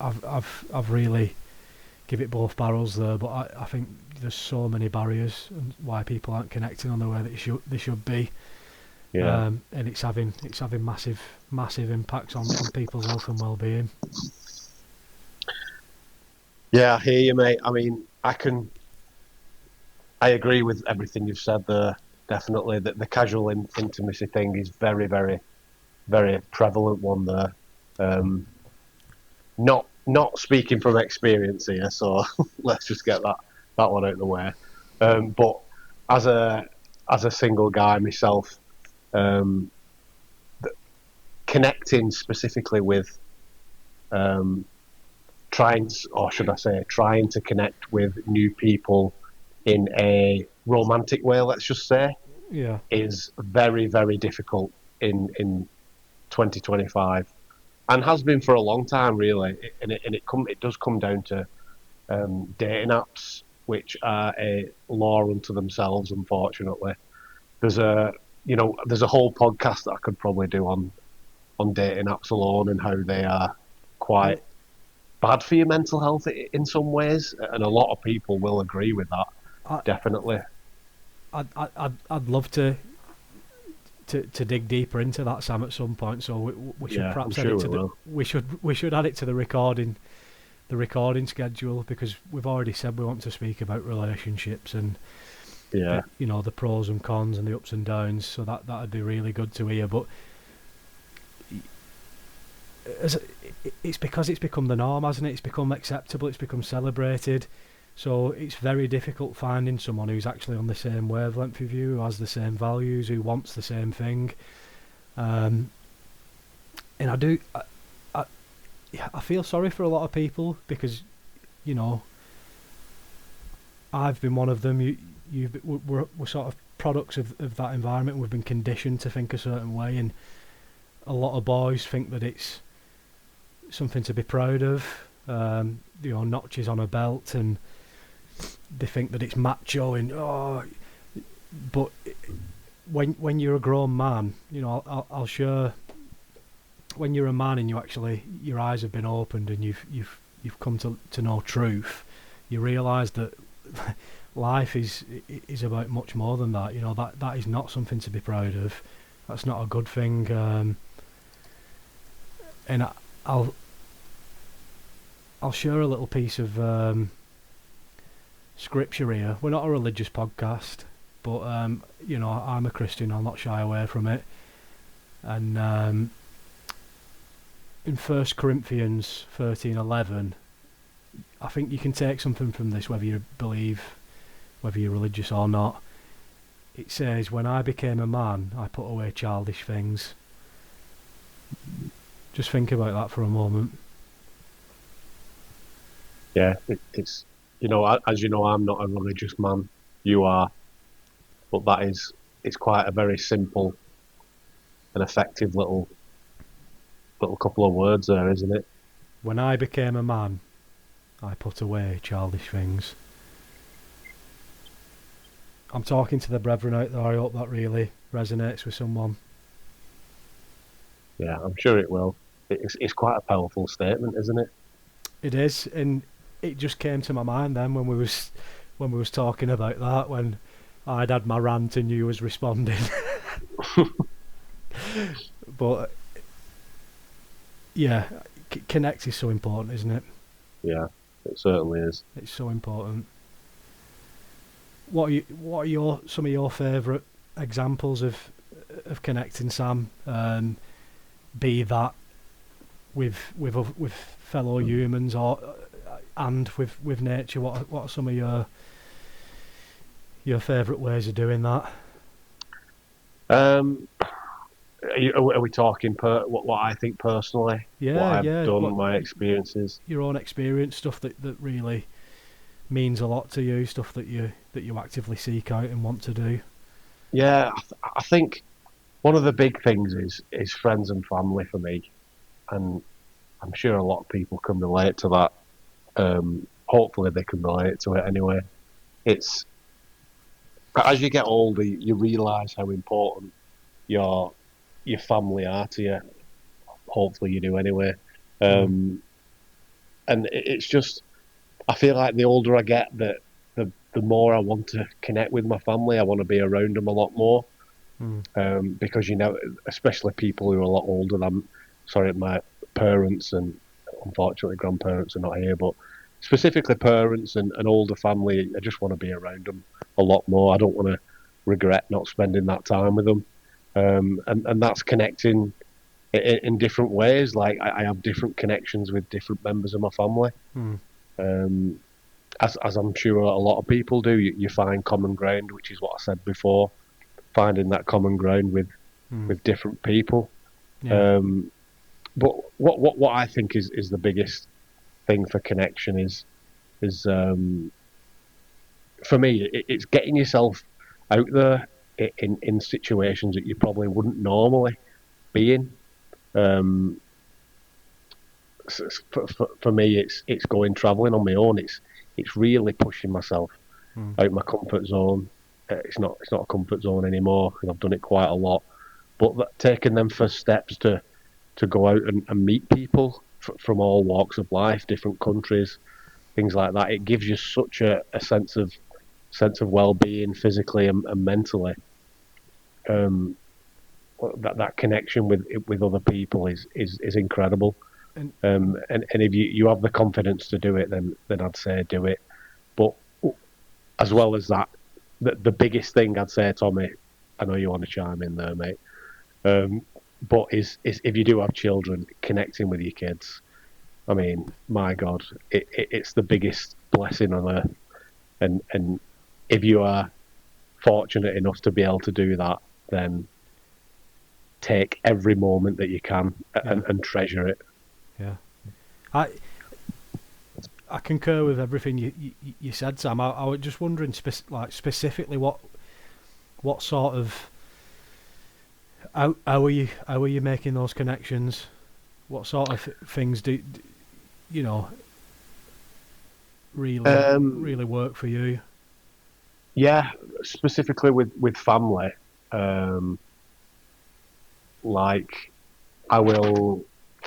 I've really give it both barrels there, but I think there's so many barriers and why people aren't connecting on the way that they should be. Yeah. And it's having massive impacts on people's health and well-being. Yeah, I hear you, mate. I mean, I agree with everything you've said there. Definitely, that the casual intimacy thing is very, very, very prevalent one there. Not speaking from experience here, so let's just get that one out of the way. But as a single guy myself, connecting specifically with trying to connect with new people in a romantic way, let's just say, is very, very difficult in 2025, and has been for a long time, really. It does come down to dating apps, which are a law unto themselves, unfortunately. There's a whole podcast that I could probably do on dating apps alone and how they are quite bad for your mental health in some ways, and a lot of people will agree with that. Definitely. I'd love to dig deeper into that, Sam, at some point. So we should perhaps add it to we should add it to the recording schedule, because we've already said we want to speak about relationships and the pros and cons and the ups and downs. So that'd be really good to hear. But it's because it's become the norm, hasn't it? It's become acceptable. It's become celebrated. So it's very difficult finding someone who's actually on the same wavelength with you, who has the same values, who wants the same thing. And I feel sorry for a lot of people because, you know, I've been one of them. We're sort of products of that environment. We've been conditioned to think a certain way, and a lot of boys think that it's something to be proud of. Notches on a belt, and they think that it's macho. And but when you're a grown man, I'll share. When you're a man and your eyes have been opened and you've come to know truth, you realise that life is about much more than that. That is not something to be proud of. That's not a good thing. And I'll share a little piece of scripture here. We're not a religious podcast, but I'm a Christian. I'll not shy away from it. And in 1 Corinthians 13:11, I think you can take something from this, whether you believe, whether you're religious or not. It says, "When I became a man, I put away childish things." Just think about that for a moment. Yeah, it's as you know, I'm not a religious man. You are, but it's quite a very simple and effective little couple of words there, isn't it? When I became a man, I put away childish things. I'm talking to the brethren out there. I hope that really resonates with someone. Yeah, I'm sure it will. It's quite a powerful statement, isn't it? It is, and it just came to my mind then when we was talking about that, when I'd had my rant and you was responding. But yeah, connect is so important, isn't it? Yeah, it certainly is. It's so important. What are some of your favourite examples of connecting, Sam? Be that with fellow humans and with nature. What are some of your favourite ways of doing that? Are we talking what I think personally? Yeah, what I've yeah. done, my experiences. Your own experience, stuff that really means a lot to you, stuff that you actively seek out and want to do. Yeah, I think one of the big things is friends and family for me, and I'm sure a lot of people can relate to that. Hopefully, they can relate to it anyway. It's as you get older, you realise how important your family are to you. Hopefully, you do anyway. And it's just, I feel like the older I get, the more I want to connect with my family. I want to be around them a lot more. Because especially people who are a lot older than, my parents, and unfortunately grandparents are not here, but specifically parents and older family, I just want to be around them a lot more. I don't want to regret not spending that time with them. And that's connecting in different ways. Like I have different connections with different members of my family. As I'm sure a lot of people do, you find common ground, which is what I said before, finding that common ground with different people. Yeah. But what I think is the biggest thing for connection is for me, it's getting yourself out there in situations that you probably wouldn't normally be in. For me, it's going travelling on my own. It's really pushing myself out my comfort zone. It's not a comfort zone anymore because I've done it quite a lot. But taking them first steps to go out and meet people from all walks of life, different countries, things like that, it gives you such a sense of well-being physically and mentally. That connection with other people is incredible. And if you have the confidence to do it, then I'd say do it. But as well as that, the biggest thing I'd say, Tommy, I know you want to chime in there, mate, but is if you do have children, connecting with your kids. I mean, my God, it's the biggest blessing on earth. And if you are fortunate enough to be able to do that, then take every moment that you can and treasure it. Yeah. I I concur with everything you said, Sam. I was just wondering, specifically, what sort of how are you making those connections? What sort of things do you know really work for you? Yeah, specifically with family, um, like I will,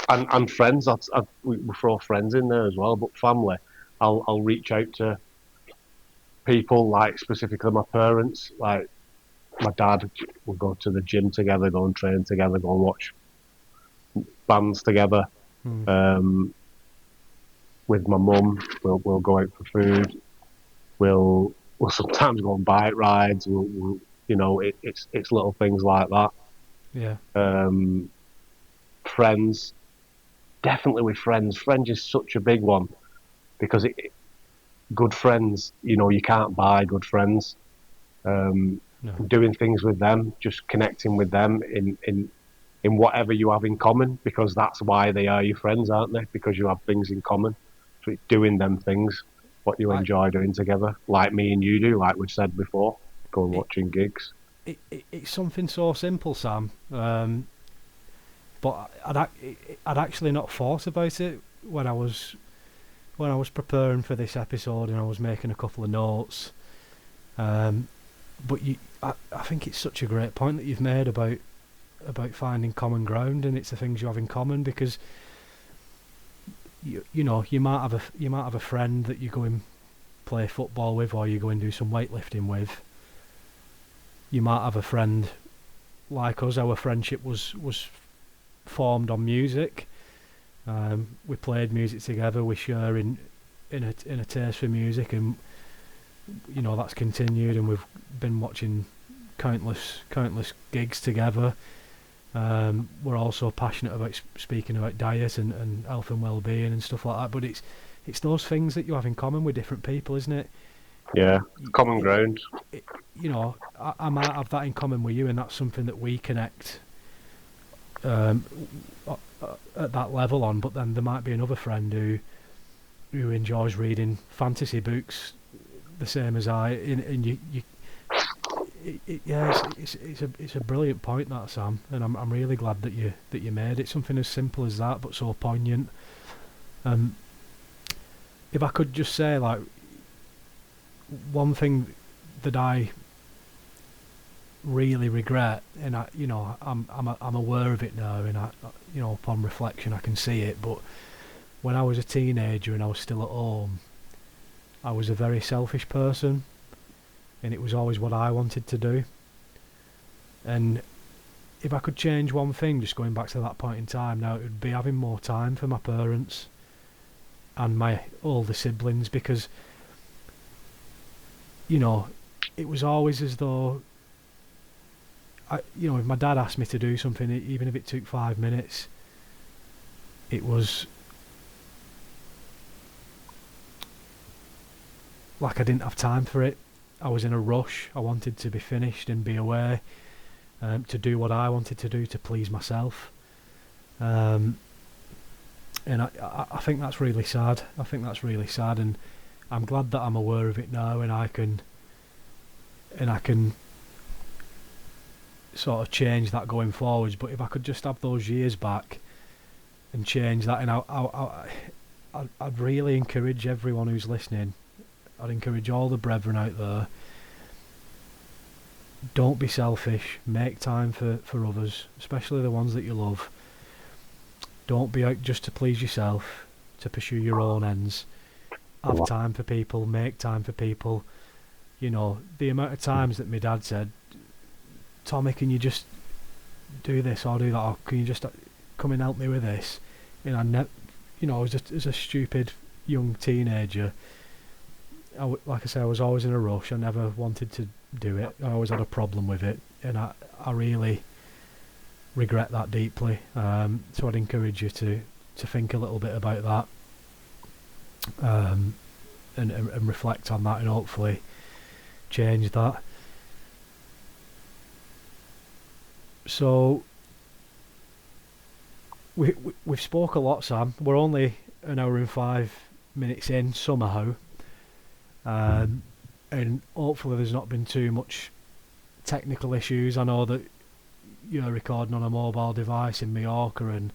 and friends. We throw friends in there as well, but family, I'll reach out to people like specifically my parents. Like my dad, we'll go to the gym together, go and train together, go and watch bands together. Hmm. Um, with my mum, we'll go out for food. We'll sometimes go on bike rides. It's little things like that. Yeah. Um, friends, definitely with friends. Friends is such a big one because good friends, you can't buy good friends. Um, No. Doing things with them, just connecting with them in whatever you have in common, because that's why they are your friends, aren't they? Because you have things in common. So it's doing them things, what you I enjoy doing together, like me and you do, like we've said before, going it, watching gigs. it's something so simple, Sam. But I'd actually not thought about it when I was preparing for this episode and I was making a couple of notes. But I think it's such a great point that you've made about finding common ground, and it's the things you have in common, because you might have a friend that you go and play football with, or you go and do some weightlifting with. You might have a friend like us. Our friendship was formed on music. We played music together. We share in a taste for music, and that's continued. And we've been watching countless gigs together. We're also passionate about speaking about diet and health and well-being and stuff like that. But it's those things that you have in common with different people, isn't it? Yeah, common It, ground. I might have that in common with you, and that's something that we connect um, at that level on. But then there might be another friend who enjoys reading fantasy books the same as I, and it's a brilliant point, that, Sam, and I'm really glad that you made it. Something as simple as that, but so poignant. If I could just say, like, one thing that I really regret, and I'm aware of it now, and upon reflection I can see it. But when I was a teenager and I was still at home, I was a very selfish person, and it was always what I wanted to do. And if I could change one thing, just going back to that point in time now, it would be having more time for my parents and my older siblings, because it was always as though if my dad asked me to do something, even if it took 5 minutes, it was like I didn't have time for it. I was in a rush. I wanted to be finished and be away, to do what I wanted to do to please myself. And I think that's really sad. I think that's really sad, and I'm glad that I'm aware of it now, and I can sort of change that going forwards. But if I could just have those years back and change that, and I'd really encourage everyone who's listening. I'd encourage all the brethren out there. Don't be selfish. Make time for others, especially the ones that you love. Don't be out just to please yourself, to pursue your own ends. Have time for people. Make time for people. The amount of times that my dad said, "Tommy, can you just do this or do that, or can you just come and help me with this?" And I was just as a stupid young teenager. Like I say, I was always in a rush. I never wanted to do it. I always had a problem with it, and I really regret that deeply. So I'd encourage you to think a little bit about that, and reflect on that, and hopefully change that. So we've spoke a lot, Sam. We're only an hour and 5 minutes in somehow, and hopefully there's not been too much technical issues. I know that you're recording on a mobile device in Mallorca, and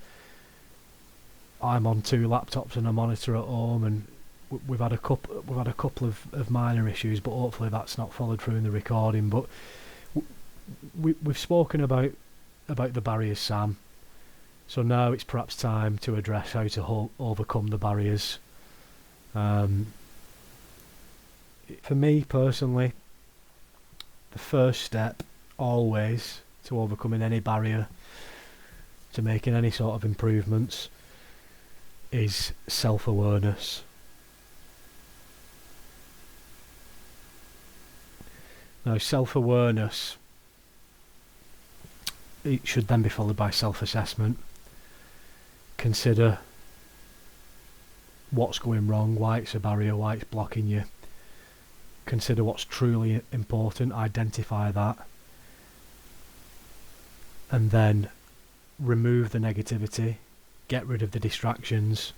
I'm on 2 laptops and a monitor at home, and we've had a couple of minor issues, but hopefully that's not followed through in the recording. But we've spoken about the barriers, Sam. So now it's perhaps time to address how to overcome the barriers. For me personally, the first step always to overcoming any barrier, to making any sort of improvements, is self-awareness. Now, self-awareness, it should then be followed by self-assessment. Consider what's going wrong, why it's a barrier, why it's blocking you. Consider what's truly important, identify that, and then remove the negativity, get rid of the distractions,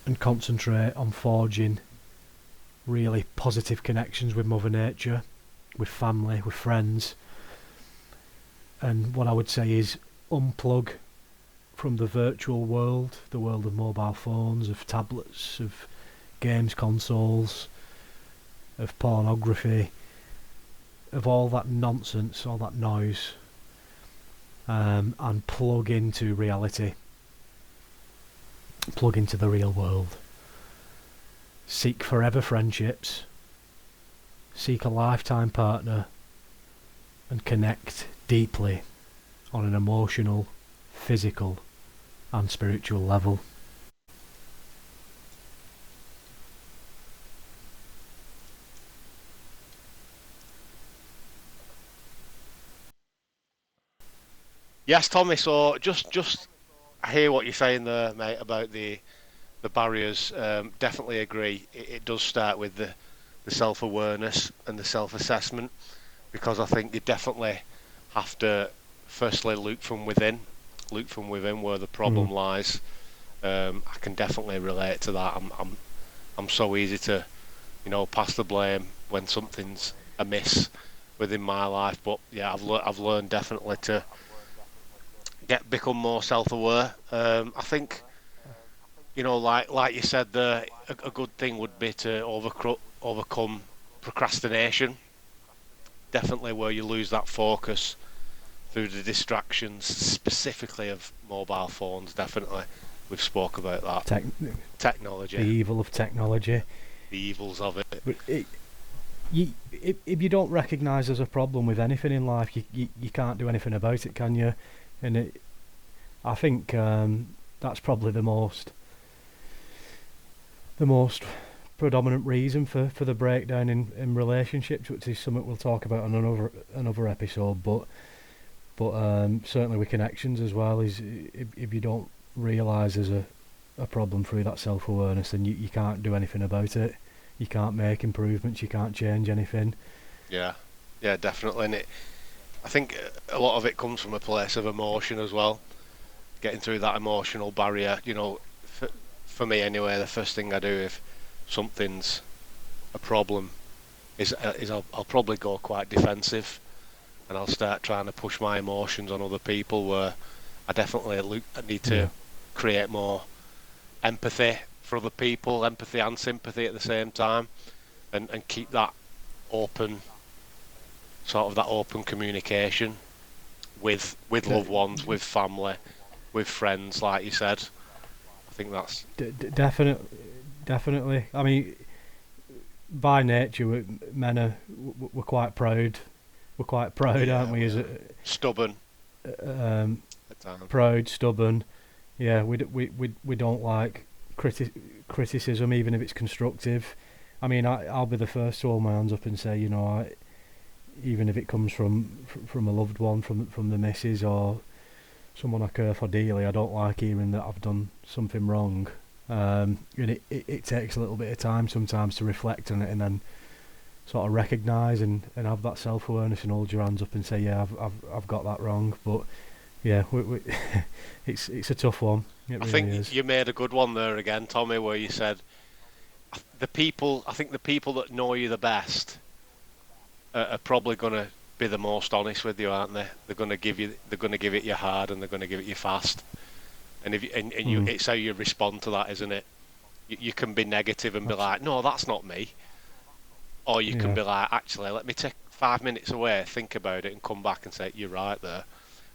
and concentrate on forging really positive connections with Mother Nature, with family, with friends. And what I would say is unplug from the virtual world, the world of mobile phones, of tablets, of games consoles, of pornography, of all that nonsense, all that noise, and plug into reality, plug into the real world. Seek forever friendships, seek a lifetime partner, and connect deeply on an emotional, physical and spiritual level. Yes, Tommy. So just I hear what you're saying there, mate, about the barriers. Definitely agree. It does start with the self-awareness and the self-assessment, because I think you definitely have to firstly look from within where the problem lies. I can definitely relate to that. I'm so easy to, pass the blame when something's amiss within my life. But yeah, I've learned definitely to become more self-aware. I think, like you said there, a good thing would be to overcome procrastination. Definitely where you lose that focus through the distractions, specifically of mobile phones. Definitely, we've spoke about that. Technology. The evil of technology. The evils of it. But if you don't recognise there's a problem with anything in life, you can't do anything about it, can you? And I think that's probably the most predominant reason for the breakdown in relationships, which is something we'll talk about on another episode. But certainly with connections as well, is if you don't realise there's a problem through that self-awareness, then you can't do anything about it. You can't make improvements, you can't change anything. Yeah, definitely. And I think a lot of it comes from a place of emotion as well. Getting through that emotional barrier, for me anyway, the first thing I do if something's a problem is I'll probably go quite defensive, and I'll start trying to push my emotions on other people, where I definitely need to create more empathy for other people, empathy and sympathy at the same time, and keep that open, sort of that open communication with loved ones, with family, with friends, like you said. I think that's definitely. I mean, by nature, men we're quite proud. We're quite proud, aren't we? Stubborn. Proud, stubborn. Yeah, we don't like criticism, even if it's constructive. I mean, I'll be the first to hold my hands up and say, even if it comes from a loved one, from the missus or someone I care for dearly, I don't like hearing that I've done something wrong. And it takes a little bit of time sometimes to reflect on it, and then sort of recognise and have that self-awareness and hold your hands up and say, yeah, I've got that wrong. But yeah, it's a tough one. It I really think is. you made a good one there again, Tommy, where you said I think the people that know you the best are probably going to be the most honest with you, aren't they? They're going to give it you hard, and they're going to give it you fast. And if you, and you, Mm, it's how you respond to that, isn't it? You can be negative and be abs- like, no, that's not me. Or you can yeah. be like, actually, let me take 5 minutes away, think about it, and come back and say, you're right there.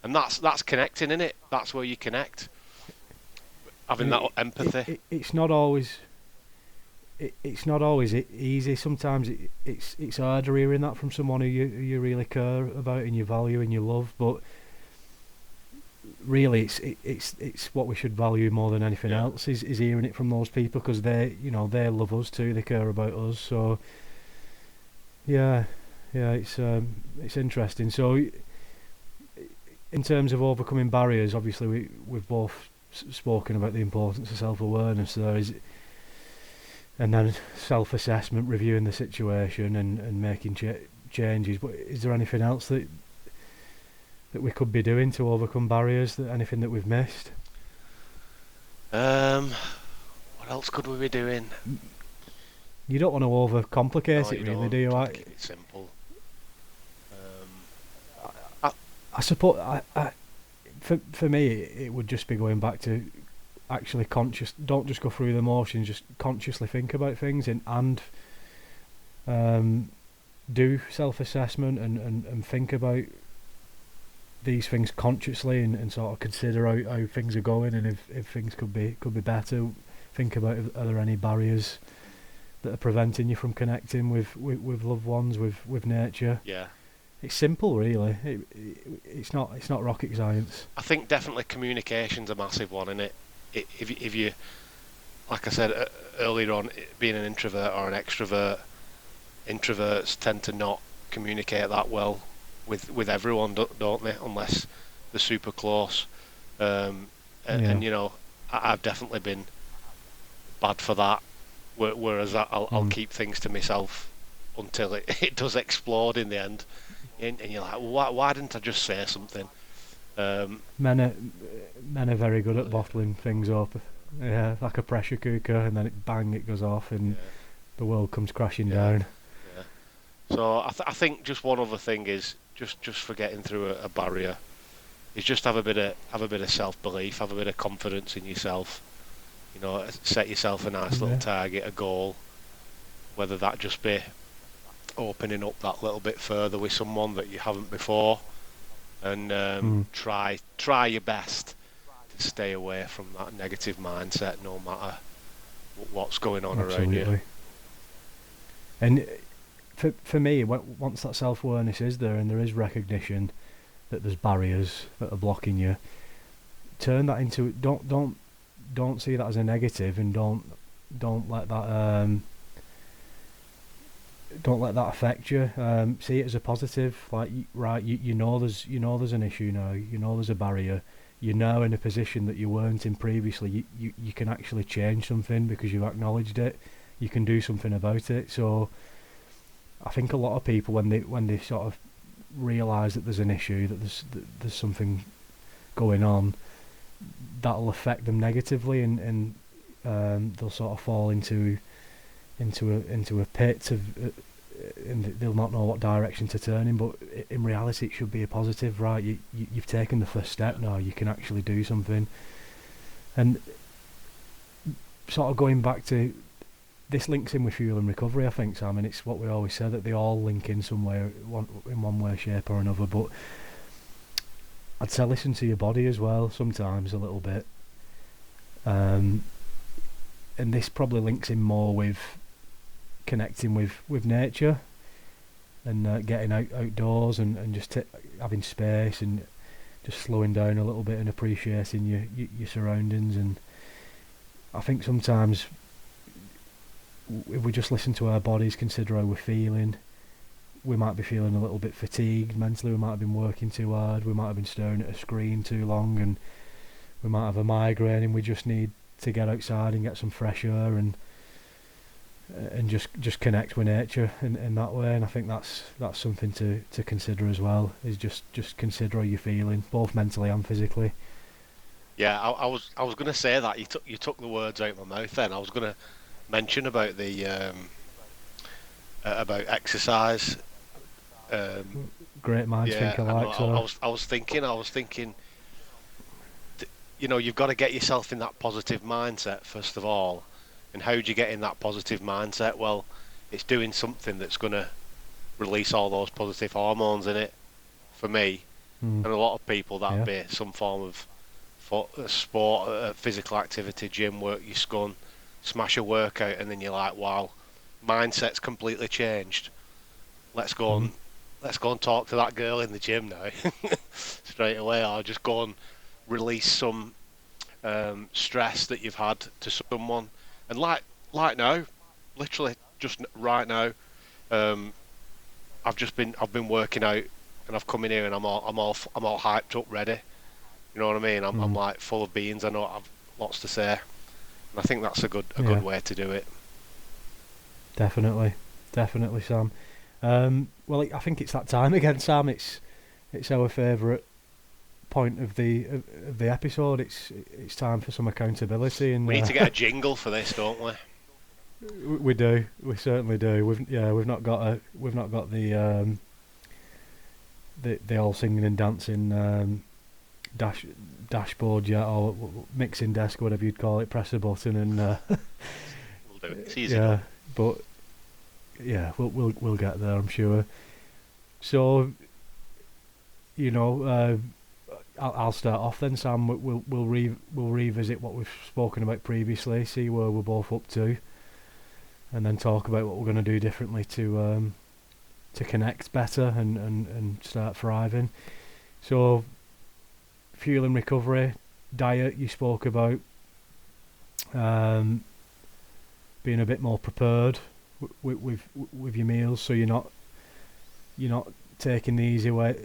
And that's connecting, isn't it? That's where you connect, having And that empathy. it's not always it's not always easy. Sometimes it's harder hearing that from someone who you really care about and you value and you love. But really, it's what we should value more than anything Yeah. else is hearing it from those people, because they love us too. They care about us. So yeah, it's interesting. So in terms of overcoming barriers, obviously we've both spoken about the importance of self-awareness. There is, and then self-assessment, reviewing the situation and making changes. But is there anything else that we could be doing to overcome barriers? That anything that we've missed? Um, what else could we be doing? You don't want to overcomplicate No, it, you really, do don't. you? Try to keep it simple. I, I suppose for me it would just be going back to actually conscious. Don't just go through the motions. Just consciously think about things and do self-assessment and think about these things consciously and sort of consider how things are going, and if things could be better. Think about, are there any barriers that are preventing you from connecting with loved ones, with nature. yeah. It's simple, really. It's not rocket science. I think definitely communication's a massive one, isn't it? If you, like I said earlier on, being an introvert or an extrovert, introverts tend to not communicate that well with everyone, don't they? Unless they're super close. Yeah. And I've definitely been bad for that. Whereas I'll keep things to myself until it does explode in the end. And you're like, well, why didn't I just say something? Men are very good at bottling things up. Yeah, like a pressure cooker, and then it goes off, and Yeah, the world comes crashing yeah, down. yeah. So I think just one other thing is just for getting through a barrier is just have a bit of self belief, have a bit of confidence in yourself. Set yourself a nice little Yeah. target, a goal, whether that just be opening up that little bit further with someone that you haven't before, and try your best to stay away from that negative mindset, no matter what's going on around you. Absolutely. And for me, once that self-awareness is there and there is recognition that there's barriers that are blocking you, turn that into, don't see that as a negative, and don't let that affect you. See it as a positive. Like, right, you know there's an issue now. You know there's a barrier. You're now in a position that you weren't in previously. You can actually change something because you've acknowledged it. You can do something about it. So I think a lot of people, when they sort of realise that there's an issue, that there's something going on, that'll affect them negatively, and they'll sort of fall into a pit of, and they'll not know what direction to turn in. But in reality, it should be a positive, right? You've taken the first step now. You can actually do something, and sort of going back to this links in with fuel and recovery, I think, Sam, and it's what we always say, that they all link in somewhere, in one way, shape or another. But I'd say listen to your body as well sometimes, a little bit. And this probably links in more with connecting with nature, and getting outdoors and just having space, and just slowing down a little bit and appreciating your surroundings. And I think sometimes if we just listen to our bodies, consider how we're feeling, we might be feeling a little bit fatigued mentally, we might have been working too hard, we might have been staring at a screen too long, and we might have a migraine, and we just need to get outside and get some fresh air, and and just connect with nature in that way. And I think that's something to consider as well. Is just consider how you're feeling, both mentally and physically. Yeah, I was going to say that you took the words out of my mouth. Then I was going to mention about the about exercise. Great minds Yeah, think I know. alike. So I was thinking, you know, you've got to get yourself in that positive mindset first of all. And how do you get in that positive mindset? Well, it's doing something that's going to release all those positive hormones in it. For me, and a lot of people, that'd be some form of sport, physical activity, gym work. You scun, smash a workout, and then you're like, wow, mindset's completely changed. Let's go and talk to that girl in the gym now, straight away. Or just go and release some stress that you've had to someone. And like now, literally just right now, I've been working out, and I've come in here and I'm all hyped up, ready. You know what I mean? I'm like full of beans. I know I've lots to say, and I think that's a good way to do it. definitely, Sam. Well, I think it's that time again, Sam. It's our favourite point of the episode. It's time for some accountability, and We need to get a jingle for this, don't we? we do. We certainly do. We've not got the all singing and dancing dashboard yet, or mixing desk, whatever you'd call it. Press a button and We'll do it. It's easy. yeah, but yeah, we'll get there, I'm sure. So, you know, I'll start off then, Sam. We'll revisit what we've spoken about previously, see where we're both up to, and then talk about what we're going to do differently to connect better and start thriving. So, fuel and recovery, diet you spoke about, being a bit more prepared with your meals, so you're not taking the easy way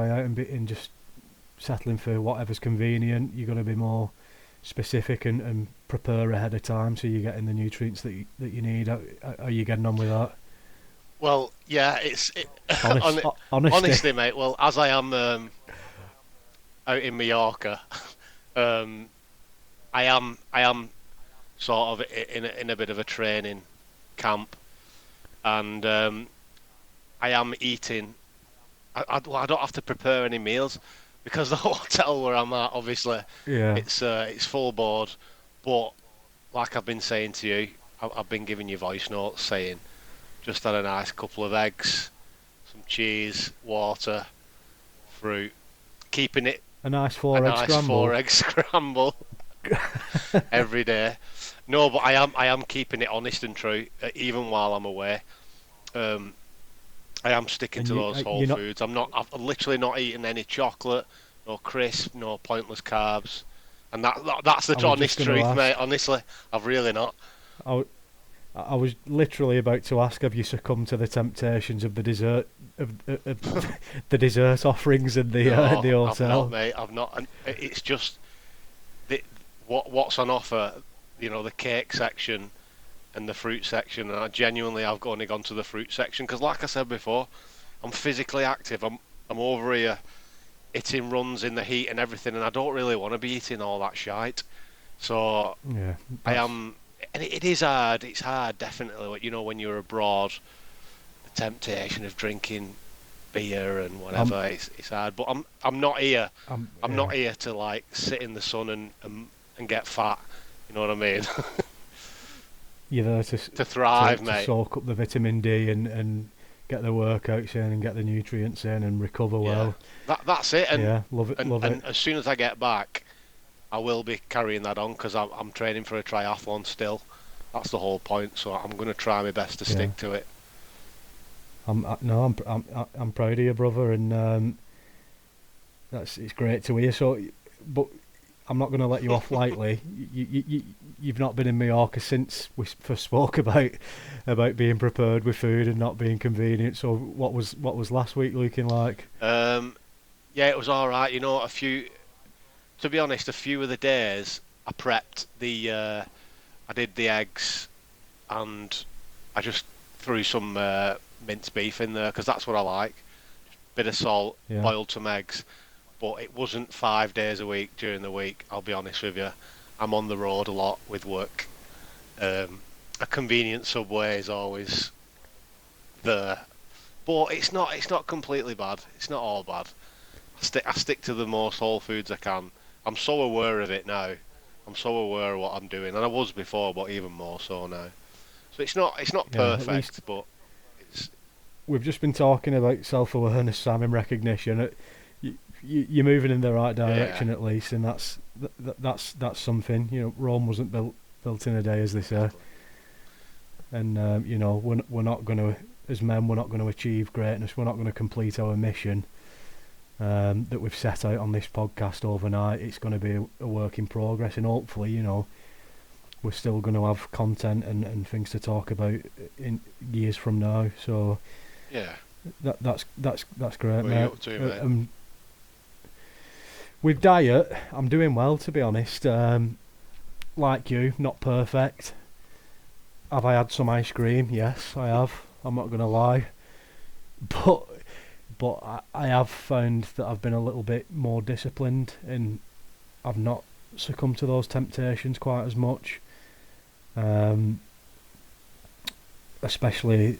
out and just settling for whatever's convenient. You're going to be more specific and prepare ahead of time, so you're getting the nutrients that you need. Are you getting on with that? Well, yeah, honestly, mate. Well, as I am out in Mallorca, I am sort of in a bit of a training camp, and I am eating. I don't have to prepare any meals because the hotel where I'm at, obviously, it's full board. But like I've been saying to you, I've been giving you voice notes saying just had a nice couple of eggs, some cheese, water, fruit, keeping it a nice four-egg scramble every day. No, but I am keeping it honest and true, even while I'm away. I am sticking to those whole foods. I'm literally not eating any chocolate, no crisp, no pointless carbs, and that's the honest truth, mate. Honestly, I've really not. I was literally about to ask, have you succumbed to the temptations of the dessert the dessert offerings in the hotel? I've not, mate. I've not. And it's just what's on offer. You know, the cake section and the fruit section. And I've only gone to the fruit section because, like I said before, I'm physically active. I'm over here hitting runs in the heat and everything, and I don't really want to be eating all that shite. So yeah, I am. And it is hard. It's hard, definitely. You know, when you're abroad, the temptation of drinking beer and whatever, it's hard. But I'm not here. I'm not here to like sit in the sun and get fat. You know what I mean? You're there to thrive, mate. To soak up the vitamin D and get the workouts in and get the nutrients in and recover well. That's it. And, yeah, love it. And as soon as I get back, I will be carrying that on because I'm training for a triathlon still. That's the whole point. So I'm going to try my best to stick to it. I'm proud of you, brother, and it's great to hear. So, but I'm not going to let you off lightly. You've not been in Mallorca since we first spoke about being prepared with food and not being convenient. So what was last week looking like? Yeah, it was all right. You know, to be honest, a few of the days I prepped I did the eggs, and I just threw some minced beef in there because that's what I like. Bit of salt, Yeah. boiled some eggs, but it wasn't 5 days a week during the week. I'll be honest with you. I'm on the road a lot with work. A convenient Subway is always there, but it's not completely bad. It's not all bad. I stick to the most whole foods I can. I'm so aware of it now. I'm so aware of what I'm doing, and I was before, but even more so now. So it's not Yeah, at least perfect, but it's we've just been talking about self-awareness, Sam, and recognition. You're moving in the right direction at least, and that's something. You know, Rome wasn't built in a day, as they say. And you know, we're not going to, as men, we're not going to achieve greatness. We're not going to complete our mission that we've set out on this podcast overnight. It's going to be a work in progress, and hopefully, you know, we're still going to have content and things to talk about in years from now. So yeah. that's great, What are mate. you up to, mate? With diet, I'm doing well, to be honest. Like you, not perfect. Have I had some ice cream? Yes, I have. I'm not going to lie. But I have found that I've been a little bit more disciplined, and I've not succumbed to those temptations quite as much. Especially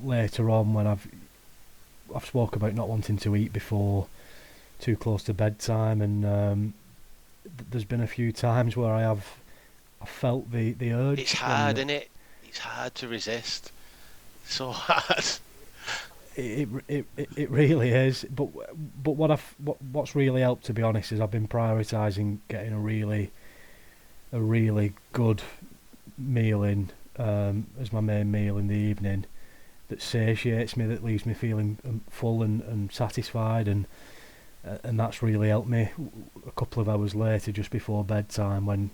later on when I've spoke about not wanting to eat before too close to bedtime, and there's been a few times where I felt the urge. It's hard, isn't it? It's hard to resist. It's so hard. It really is. But what's really helped, to be honest, is I've been prioritising getting a really good meal in as my main meal in the evening that satiates me, that leaves me feeling full and satisfied, and that's really helped me. A couple of hours later, just before bedtime, when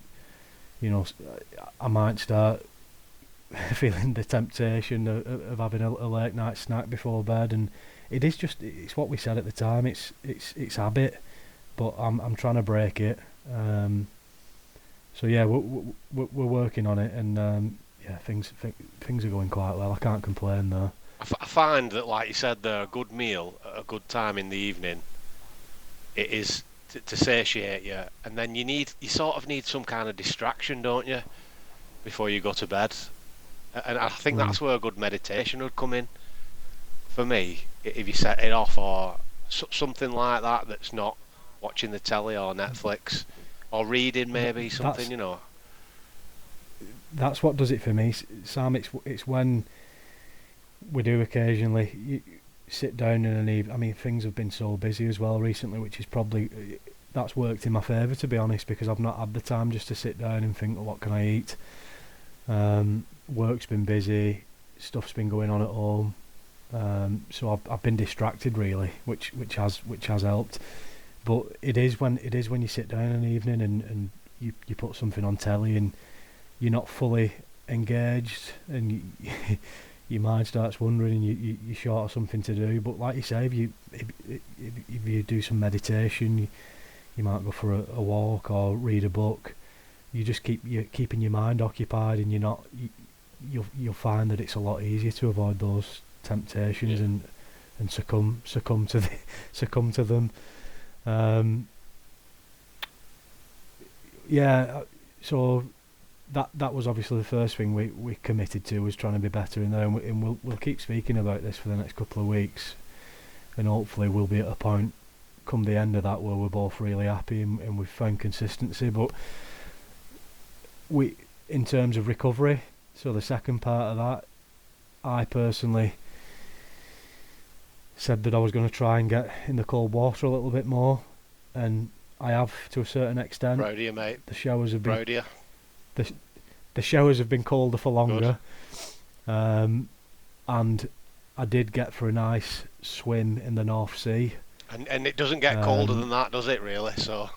you know I might start feeling the temptation of having a late night snack before bed, and it's what we said at the time. It's habit, but I'm trying to break it. So yeah, we're working on it, and yeah, things are going quite well. I can't complain though. I find that, like you said, a good meal at a good time in the evening, it is to satiate you, and then you sort of need some kind of distraction, don't you, before you go to bed? And I think that's where a good meditation would come in for me, if you set it off, or something like that that's not watching the telly or Netflix, or reading maybe something, you know. That's what does it for me, Sam. It's when we do occasionally sit down in an evening. I mean, things have been so busy as well recently, which is probably that's worked in my favour, to be honest, because I've not had the time just to sit down and think, well, what can I eat? Work's been busy, stuff's been going on at home, so I've been distracted really, which has helped. But it is when you sit down in an evening and you put something on telly and you're not fully engaged, and your mind starts wandering, and you're short of something to do. But like you say, if you do some meditation, you might go for a walk or read a book. You're keeping your mind occupied, and you'll find that it's a lot easier to avoid those temptations and succumb to them. So that was obviously the first thing we committed to, was trying to be better in there, and we'll keep speaking about this for the next couple of weeks, and hopefully we'll be at a point come the end of that where we're both really happy and we've found consistency. But in terms of recovery, so the second part of that, I personally said that I was going to try and get in the cold water a little bit more, and I have, to a certain extent. Proud of you, mate. The showers have been Proud of you. the showers have been colder for longer. And I did get for a nice swim in the North Sea. And it doesn't get colder than that, does it, really? So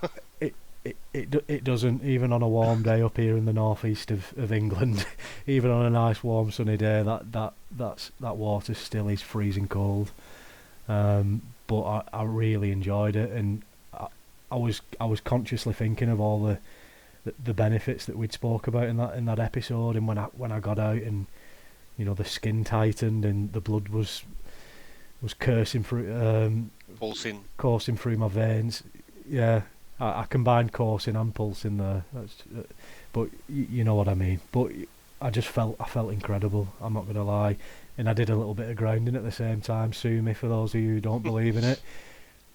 It doesn't, even on a warm day up here in the northeast of England. Even on a nice warm sunny day, that water still is freezing cold. But I really enjoyed it, and I was consciously thinking of all the benefits that we'd spoke about in that episode, and when I got out and the skin tightened and the blood was coursing through coursing through my veins. Yeah, I combined coursing and pulsing there. But you know what I mean. But I felt incredible. I'm not gonna lie, and I did a little bit of grounding at the same time. Sue me for those of you who don't believe in it.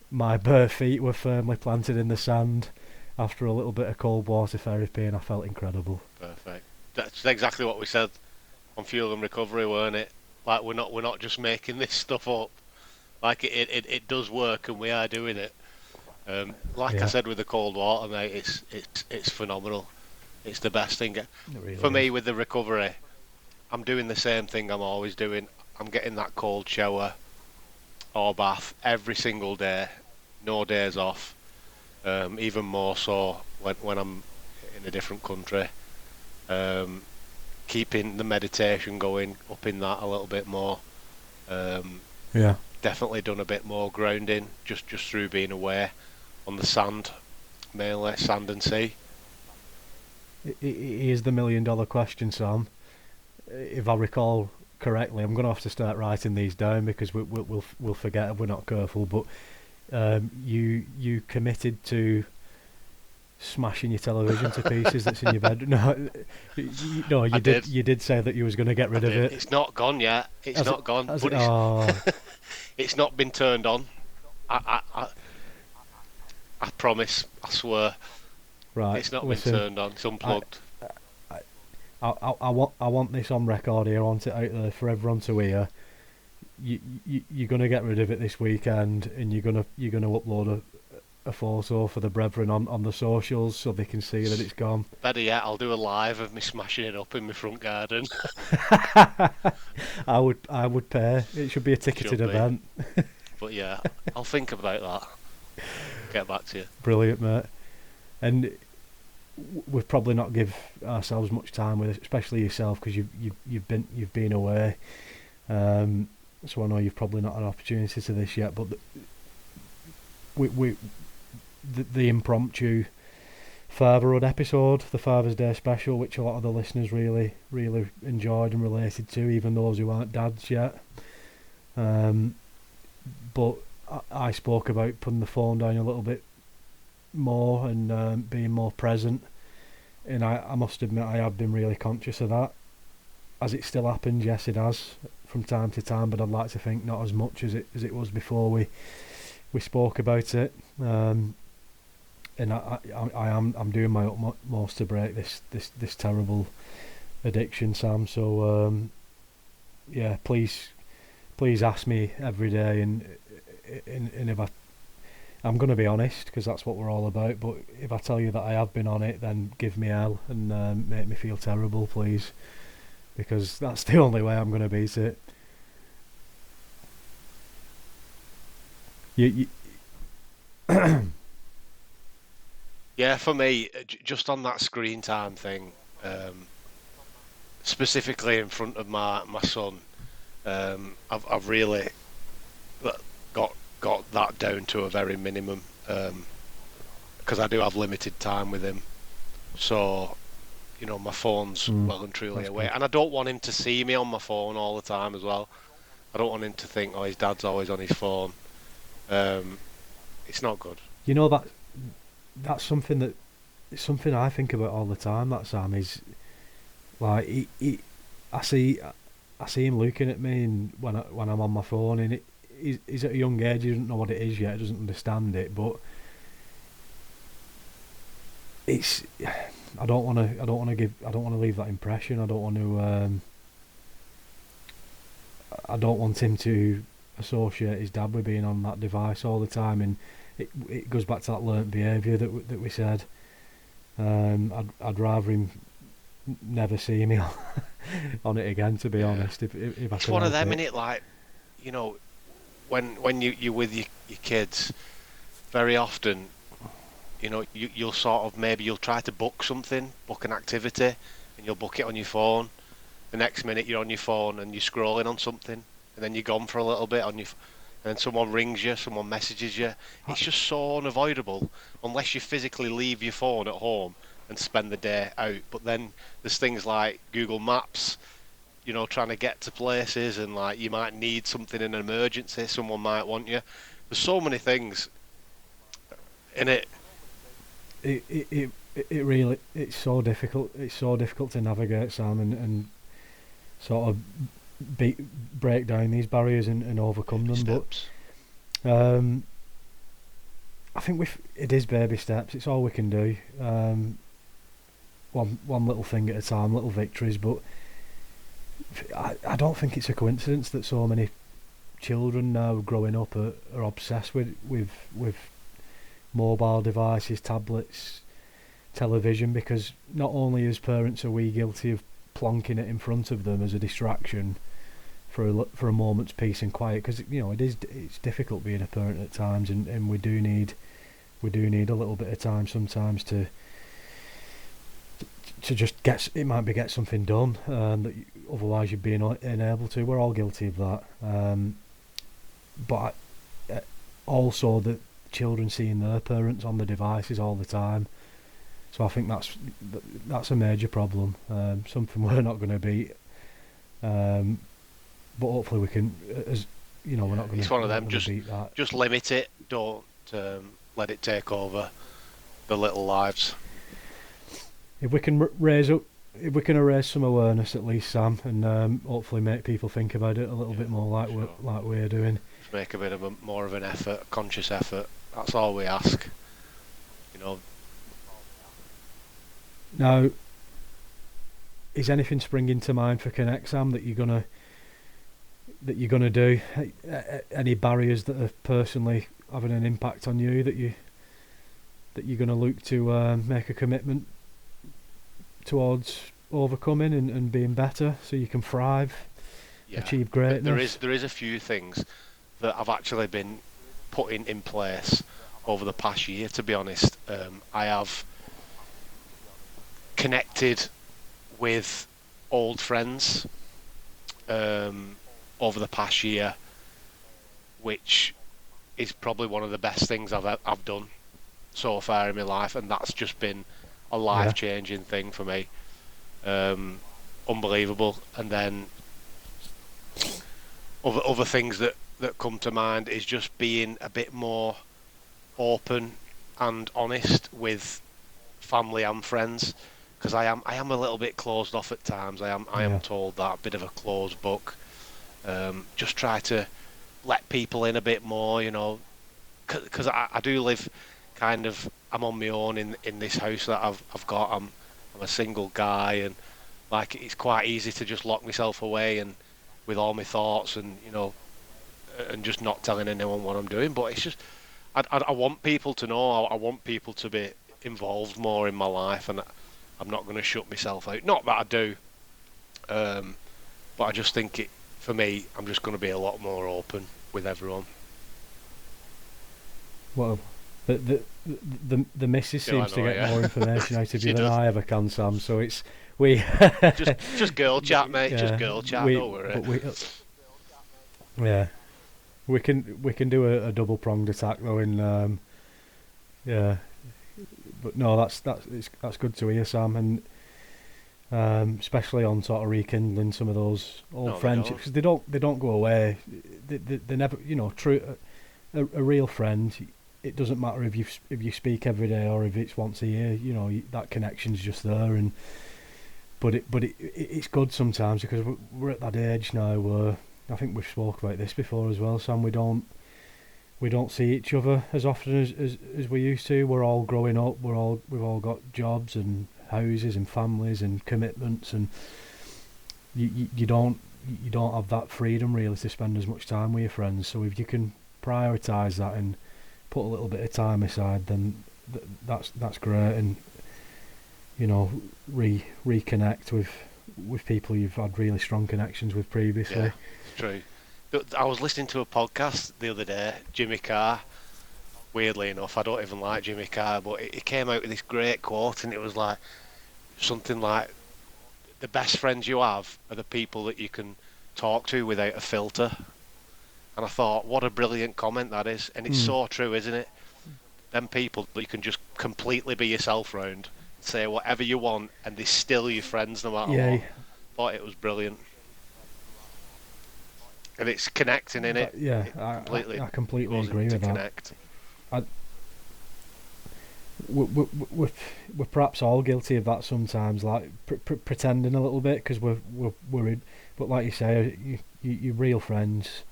My bare feet were firmly planted in the sand after a little bit of cold water therapy, and I felt incredible. Perfect. That's exactly what we said on Fuel and Recovery, weren't it? Like we're not just making this stuff up. Like it does work, and we are doing it. I said with the cold water, mate, it's phenomenal. It's the best thing. Really For me, with the recovery, I'm doing the same thing I'm always doing. I'm getting that cold shower or bath every single day, no days off. Even more so when I'm in a different country. Keeping the meditation going, up in that a little bit more. Yeah. Definitely done a bit more grounding just through being away on the sand, mainly sand and sea. Here's the $1 million question, Sam. If I recall correctly, I'm going to have to start writing these down because we'll forget if we're not careful. But you committed to smashing your television to pieces that's in your bedroom. No, you did. You did say that you was going to get rid of it. It's not gone yet. It's not gone. But it's not been turned on. I promise. I swear. Right. It's not been turned on. It's unplugged. I want this on record here. I want it out there for everyone to hear. You're gonna get rid of it this weekend, and you're gonna upload a photo for the brethren on the socials so they can see that it's gone. Better yet, I'll do a live of me smashing it up in my front garden. I would pay. It should be a ticketed event. But yeah, I'll think about that. Get back to you. Brilliant, mate. And we've probably not give ourselves much time with it, especially yourself, because you've been away. So I know you've probably not had an opportunity to this yet, but the impromptu fatherhood episode, the Father's Day special, which a lot of the listeners really enjoyed and related to, even those who aren't dads yet. But I spoke about putting the phone down a little bit more and being more present, and I must admit I have been really conscious of that. Has it still happened? Yes, it has from time to time, but I'd like to think not as much as it was before we spoke about it. And I'm doing my utmost to break this terrible addiction, Sam. So yeah, please ask me every day, and if I'm going to be honest, because that's what we're all about. But if I tell you that I have been on it, then give me hell and make me feel terrible, please, because that's the only way I'm going to beat it. You Yeah, for me, just on that screen time thing, specifically in front of my son, I've really got that down to a very minimum, because I do have limited time with him. So, my phone's well and truly away, and I don't want him to see me on my phone all the time as well. I don't want him to think, oh, his dad's always on his phone. It's not good. That's something I think about all the time. That Sam is like I see him looking at me, and when I'm on my phone, and he's at a young age. He doesn't know what it is yet. He doesn't understand it. But it's I don't want to leave that impression. I don't want him to associate his dad with being on that device all the time, and it goes back to that learnt behaviour that we said. I'd rather him never see me on it again, to be honest. If I it's could one of help them, it. innit? Like, when you're with your kids, very often, you'll sort of, maybe you'll try to book an activity, and you'll book it on your phone. The next minute you're on your phone and you're scrolling on something, and then you're gone for a little bit and then someone rings you, someone messages you. It's just so unavoidable unless you physically leave your phone at home and spend the day out. But then there's things like Google Maps, you know, trying to get to places, and like you might need something in an emergency, someone might want you. There's so many things in it. It really, it's so difficult. It's so difficult to navigate, Sam, and sort of break down these barriers and overcome them. Steps. But I think it is baby steps. It's all we can do. One little thing at a time, little victories. But I don't think it's a coincidence that so many children now growing up are obsessed with mobile devices, tablets, television, because not only as parents are we guilty of plonking it in front of them as a distraction for a moment's peace and quiet, because you know it's difficult being a parent at times, and we do need a little bit of time sometimes to just get something done that otherwise you'd be unable to. We're all guilty of that, but also the children seeing their parents on the devices all the time. So I think that's a major problem, something we're not going to beat, but hopefully we can. As you know, we're not going to. It's one of them. Beat that. Just limit it. Don't let it take over the little lives. If we can raise some awareness at least, Sam, and hopefully make people think about it a little bit more like we're doing. Just make a bit of more of an effort, a conscious effort. That's all we ask. You know. Now, is anything springing to mind for Connect, Sam, that you're gonna do? Any barriers that are personally having an impact on you that you're gonna look to make a commitment towards overcoming and being better, so you can thrive, achieve greatness? There is a few things that I've actually been putting in place over the past year. To be honest, I have connected with old friends over the past year, which is probably one of the best things I've done so far in my life, and that's just been a life-changing thing for me. Unbelievable. And then other things that come to mind is just being a bit more open and honest with family and friends, because I am a little bit closed off at times. I am told that, a bit of a closed book. Just try to let people in a bit more, you know, because I do live kind of, I'm on my own in this house that I've got. I'm a single guy, and like it's quite easy to just lock myself away and with all my thoughts, and you know, and just not telling anyone what I'm doing. But it's just I want people to know. I want people to be involved more in my life, and I'm not going to shut myself out. Not that I do, but I just think for me, I'm just going to be a lot more open with everyone. Well, the missus seems to get more information out of you than I ever can, Sam. So it's just girl chat, mate. Just girl chat. Don't worry. We can do a double pronged attack though. But no, that's good to hear, Sam, and especially on sort of rekindling some of those old friendships, because they don't go away. They never, you know, a real friend. It doesn't matter if you speak every day or if it's once a year. You know, that connection's just there. But it's good sometimes, because we're at that age now where I think we've spoke about this before as well, Sam. We don't see each other as often as we used to. We're all growing up. We've all got jobs and houses and families and commitments, and you don't have that freedom really to spend as much time with your friends. So if you can prioritise that and put a little bit of time aside, then that's great. And you know, reconnect with people you've had really strong connections with previously. Yeah, it's true. I was listening to a podcast the other day, Jimmy Carr. Weirdly enough, I don't even like Jimmy Carr, but it came out with this great quote, and it was like something like, "The best friends you have are the people that you can talk to without a filter." And I thought, what a brilliant comment that is, and it's so true, isn't it? Them people that you can just completely be yourself round say whatever you want, and they're still your friends no matter Yeah. what. Thought it was brilliant. And it's connecting in it. Yeah, Completely I completely goes agree into with that. connect. We're perhaps all guilty of that sometimes, like pretending a little bit because we're worried. But like you say, your real friends,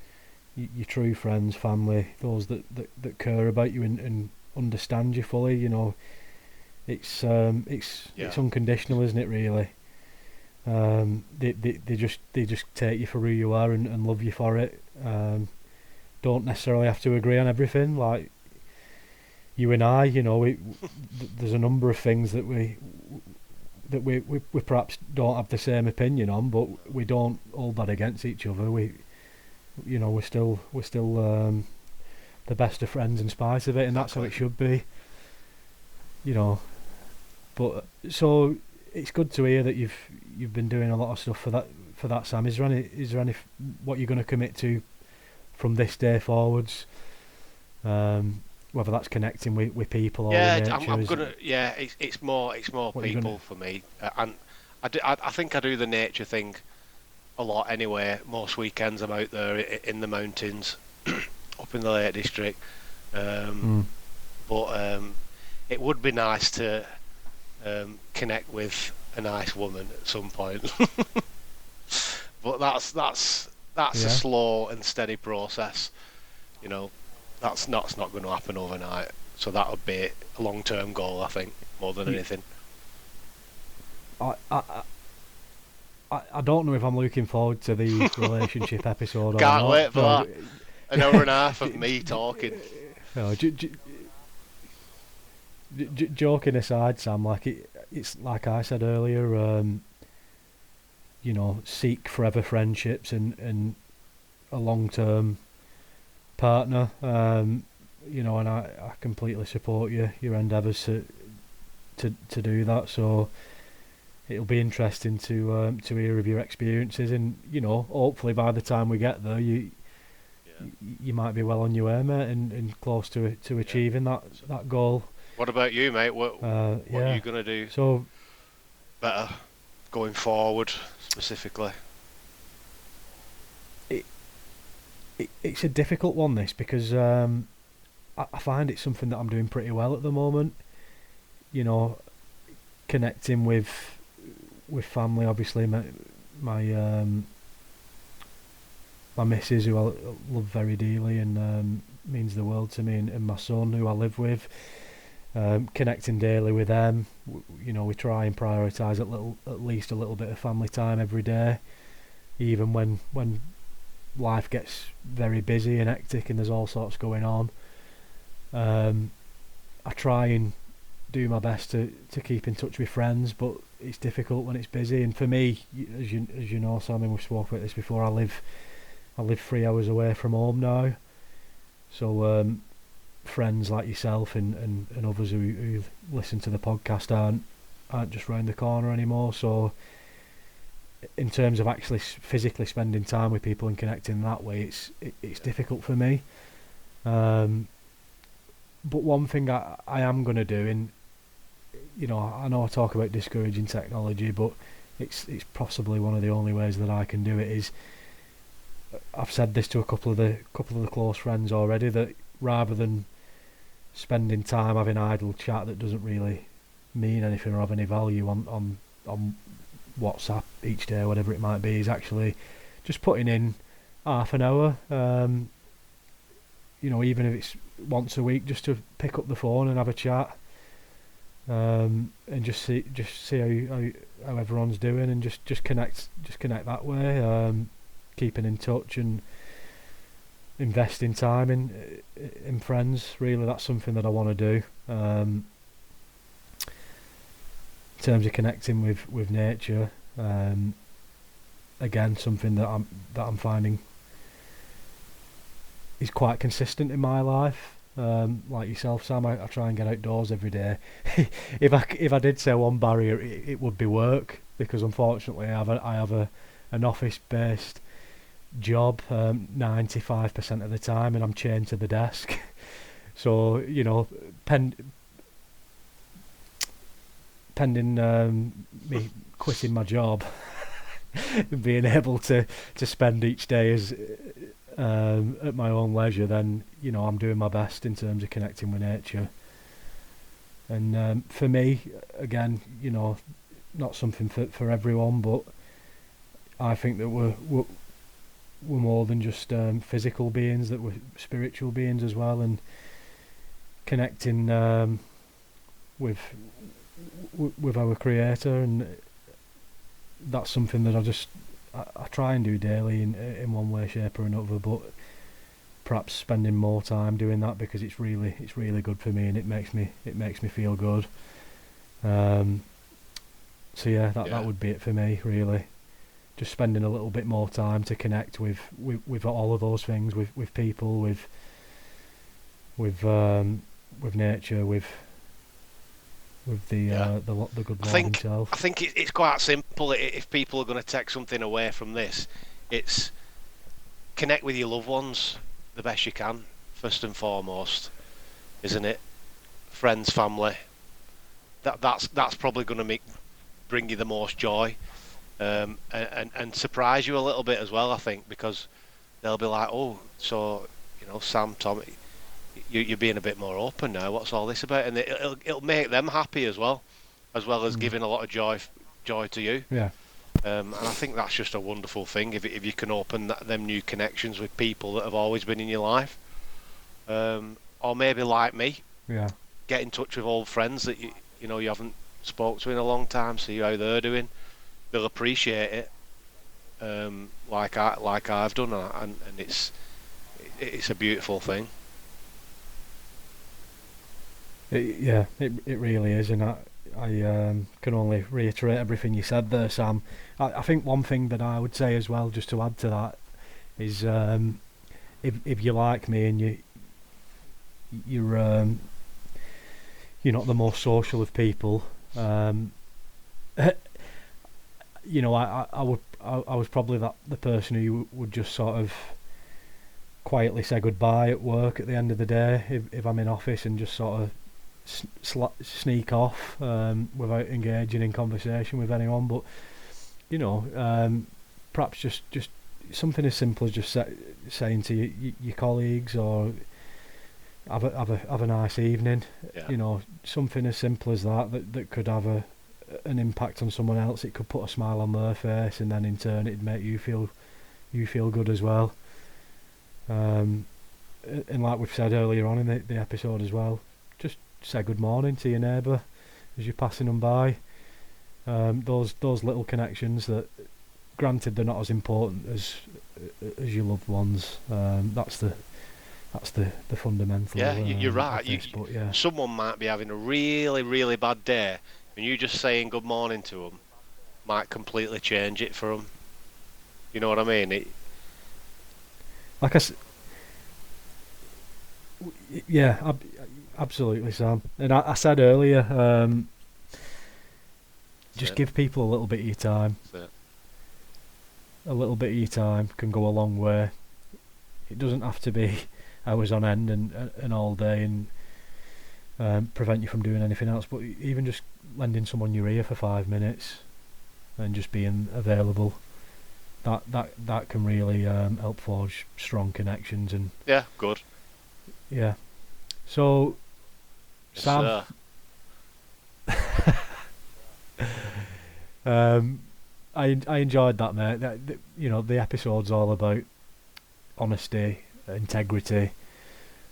your true friends, family, those that care about you and understand you fully. You know, it's unconditional, isn't it? Really. They just take you for who you are and love you for it. Don't necessarily have to agree on everything. Like you and I, you know, there's a number of things that we perhaps don't have the same opinion on, but we don't hold that against each other. We're still the best of friends in spite of it, and that's how it should be. You know, but so it's good to hear that you've been doing a lot of stuff for that, Sam. Is there any what you're going to commit to from this day forwards? Whether that's connecting with people or with nature. I'm gonna. Yeah, it's more people for me, and I think I do the nature thing a lot anyway. Most weekends I'm out there in the mountains, up in the Lake District. But it would be nice to connect with a nice woman at some point. But that's a slow and steady process. You know, that's not going to happen overnight. So that would be a long-term goal, I think, more than anything. I don't know if I'm looking forward to the relationship episode. Can't or not. wait for that. An hour and a half of me talking. No, joking aside, Sam, like it's like I said earlier. You know, seek forever friendships and a long-term partner. You know, and I completely support your endeavours to do that. So it'll be interesting to hear of your experiences, and you know, hopefully by the time we get there, you might be well on your way, mate, and close to achieving that goal. What about you, mate? What are you gonna do? So better going forward, specifically. It's a difficult one, this, because I find it's something that I'm doing pretty well at the moment. You know, connecting with family, obviously my missus, who I love very dearly and means the world to me, and my son, who I live with. Connecting daily with them. You know, we try and prioritise at least a little bit of family time every day, even when life gets very busy and hectic and there's all sorts going on. I try and do my best to keep in touch with friends, but it's difficult when it's busy. And for me, as you know, Sam, and we've spoken about this before, I live 3 hours away from home now, so friends like yourself and others who listen to the podcast aren't just round the corner anymore. So in terms of actually physically spending time with people and connecting that way, it's difficult for me. But one thing I am going to do, and you know, I know I talk about discouraging technology, but it's possibly one of the only ways that I can do it. Is I've said this to a couple of the close friends already, that rather than spending time having idle chat that doesn't really mean anything or have any value on WhatsApp each day, whatever it might be, is actually just putting in half an hour. You know, even if it's once a week, just to pick up the phone and have a chat, and just see how everyone's doing, and just connect that way. Keeping in touch and investing time in friends. Really, that's something that I want to do. In terms of connecting with nature, again, something that I'm finding is quite consistent in my life. Like yourself, Sam, I try and get outdoors every day. If I did say one barrier, it would be work, because unfortunately I have an office based job 95% of the time, and I'm chained to the desk. pending me quitting my job, being able to spend each day as at my own leisure, then I'm doing my best in terms of connecting with nature. And for me, again, not something for everyone, but I think that we're more than just physical beings, that we're spiritual beings as well, and connecting with our Creator, and that's something that I try and do daily in one way, shape or another. But perhaps spending more time doing that, because it's really good for me, and it makes me feel good. So yeah, that would be it for me, really. Just spending a little bit more time to connect with all of those things, with people, with nature, with the good Lord himself. I think it's quite simple. If people are going to take something away from this, it's connect with your loved ones the best you can, first and foremost, isn't it? Friends, family. That's probably going to bring you the most joy. And surprise you a little bit as well, I think, because they'll be like, oh, so Sam, Tom, you're being a bit more open now. What's all this about? And it'll make them happy as well as giving a lot of joy to you. Yeah. And I think that's just a wonderful thing if you can open them new connections with people that have always been in your life, or maybe like me, get in touch with old friends that you haven't spoke to in a long time, see how they're doing. They'll appreciate it, like I've done, and it's a beautiful thing. It really is, and I can only reiterate everything you said there, Sam. I think one thing that I would say as well, just to add to that, is if you're like me and you're not the most social of people, I was probably the person who would just sort of quietly say goodbye at work at the end of the day if I'm in office, and just sort of sneak off without engaging in conversation with anyone. But perhaps just something as simple as just saying to your colleagues, or have a nice evening. Something as simple as that could have an impact on someone else. It could put a smile on their face, and then in turn it'd make you feel good as well. And like we've said earlier on in the episode as well, just say good morning to your neighbour as you're passing them by. Those little connections that, granted, they're not as important as your loved ones. That's the fundamental. Yeah, you're right. But yeah, someone might be having a really, really bad day, and you just saying good morning to them might completely change it for them. You know what I mean? Like I yeah, absolutely, Sam. And I said earlier, just give people a little bit of your time. A little bit of your time can go a long way. It doesn't have to be hours on end and all day and prevent you from doing anything else. But even just lending someone your ear for 5 minutes and just being available, that can really help forge strong connections. And yeah, good. Yeah. So, Yes, Sam, I enjoyed that, mate. The episode's all about honesty, integrity,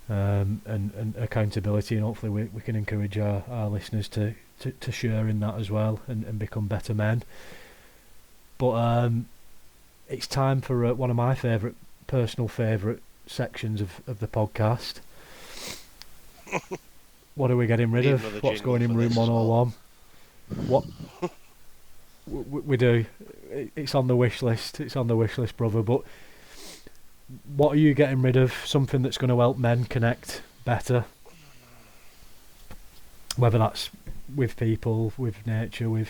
and accountability, and hopefully we can encourage our listeners to share in that as well, and become better men. But it's time for one of my personal favourite sections of the podcast. What are we getting rid of? What's going in room 101? What we do? It's on the wish list. It's on the wish list, brother. But what are you getting rid of? Something that's going to help men connect better. Whether that's with people, with nature, with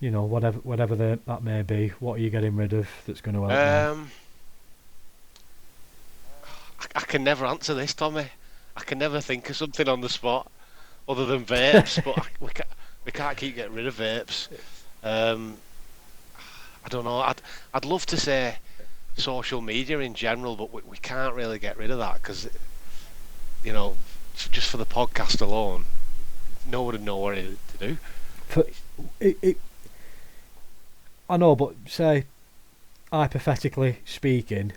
whatever that may be. What are you getting rid of that's going to help men? I can never answer this, Tommy. I can never think of something on the spot other than vapes. But We can't keep getting rid of vapes. I don't know. I'd love to say social media in general, but we can't really get rid of that because, you know, just for the podcast alone, no one would know what to do. I know, but say, hypothetically speaking,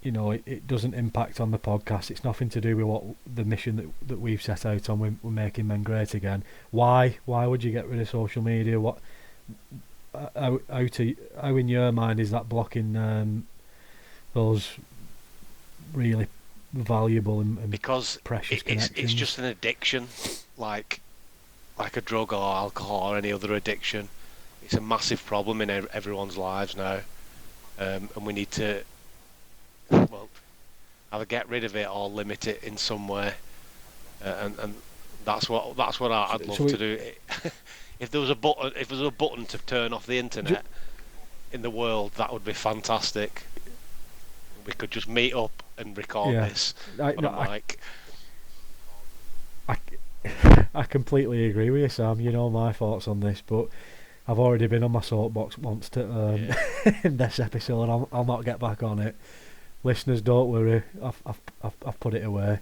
you know, it doesn't impact on the podcast. It's nothing to do with what the mission that we've set out on. We're making men great again. Why would you get rid of social media? What how in your mind is that blocking those really valuable and because precious it's connections? just an addiction, like a drug or alcohol or any other addiction. It's a massive problem in everyone's lives now, and we need to, well, either get rid of it or limit it in some way, and that's what I'd love to do. If there was a button to turn off the internet in the world, that would be fantastic. We could just meet up and record this on a mic. I completely agree with you, Sam. You know my thoughts on this, but I've already been on my soapbox once in this episode. I'll not get back on it. Listeners, don't worry. I've put it away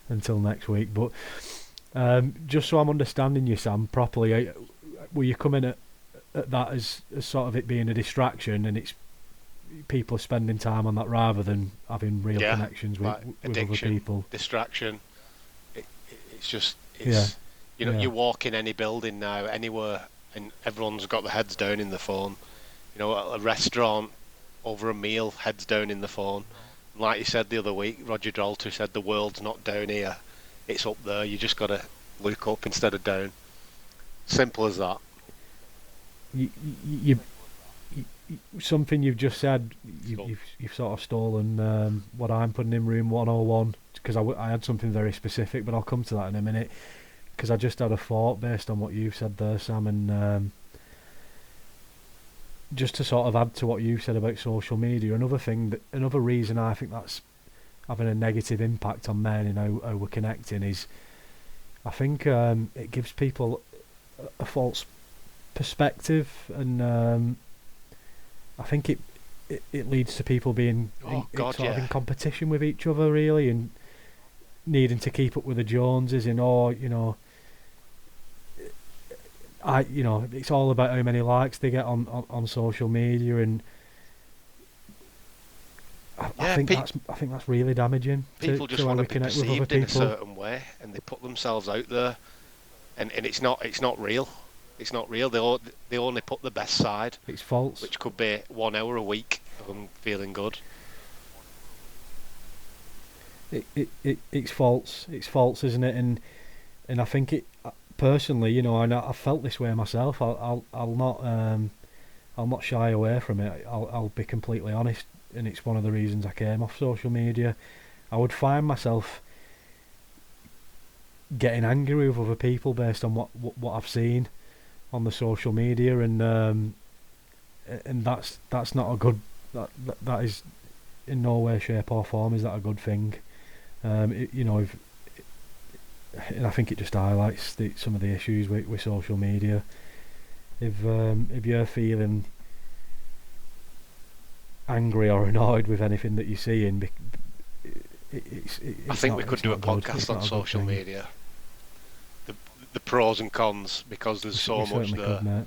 until next week. But just so I'm understanding you, Sam, properly, were you coming at that as sort of it being a distraction, and it's people are spending time on that rather than having real connections with addiction, other people? Distraction. You walk in any building now, anywhere, and everyone's got their heads down in the phone. You know, at a restaurant, over a meal, heads down in the phone. And like you said the other week, Roger Daltrey said the world's not down here, it's up there. You just got to look up instead of down. Simple as that. You something you've just said, you've sort of stolen what I'm putting in room 101, because I had something very specific, but I'll come to that in a minute, because I just had a thought based on what you've said there, Sam, and just to sort of add to what you've said about social media, another reason I think that's having a negative impact on men and how we're connecting is, I think it gives people a false perspective, and I think it leads to people being in competition with each other, really, and needing to keep up with the Joneses, it's all about how many likes they get on social media, and I think that's really damaging. People just want to be perceived in a certain way, and they put themselves out there, and it's not real. It's not real. They only put the best side. It's false. Which could be 1 hour a week of them feeling good. It's false. It's false, isn't it? And I think it personally, and I've felt this way myself. I'll not shy away from it. I'll be completely honest, and it's one of the reasons I came off social media. I would find myself getting angry with other people based on what I've seen on the social media, and that's not a good. That is in no way, shape or form is that a good thing. And I think it just highlights some of the issues with social media. If you're feeling angry or annoyed with anything that you're seeing, I think we could do a podcast on social media. The pros and cons, because there's so much there.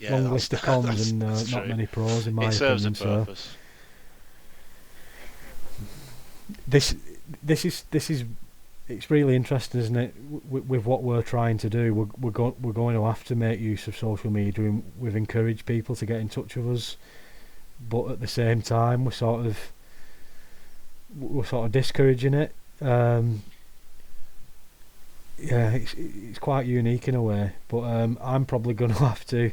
Long list of cons and not many pros, in my opinion. It serves a purpose. This is it's really interesting, isn't it? With what we're trying to do, we're going to have to make use of social media, and we've encouraged people to get in touch with us, but at the same time we're sort of discouraging it. It's quite unique in a way, but I'm probably going to have to.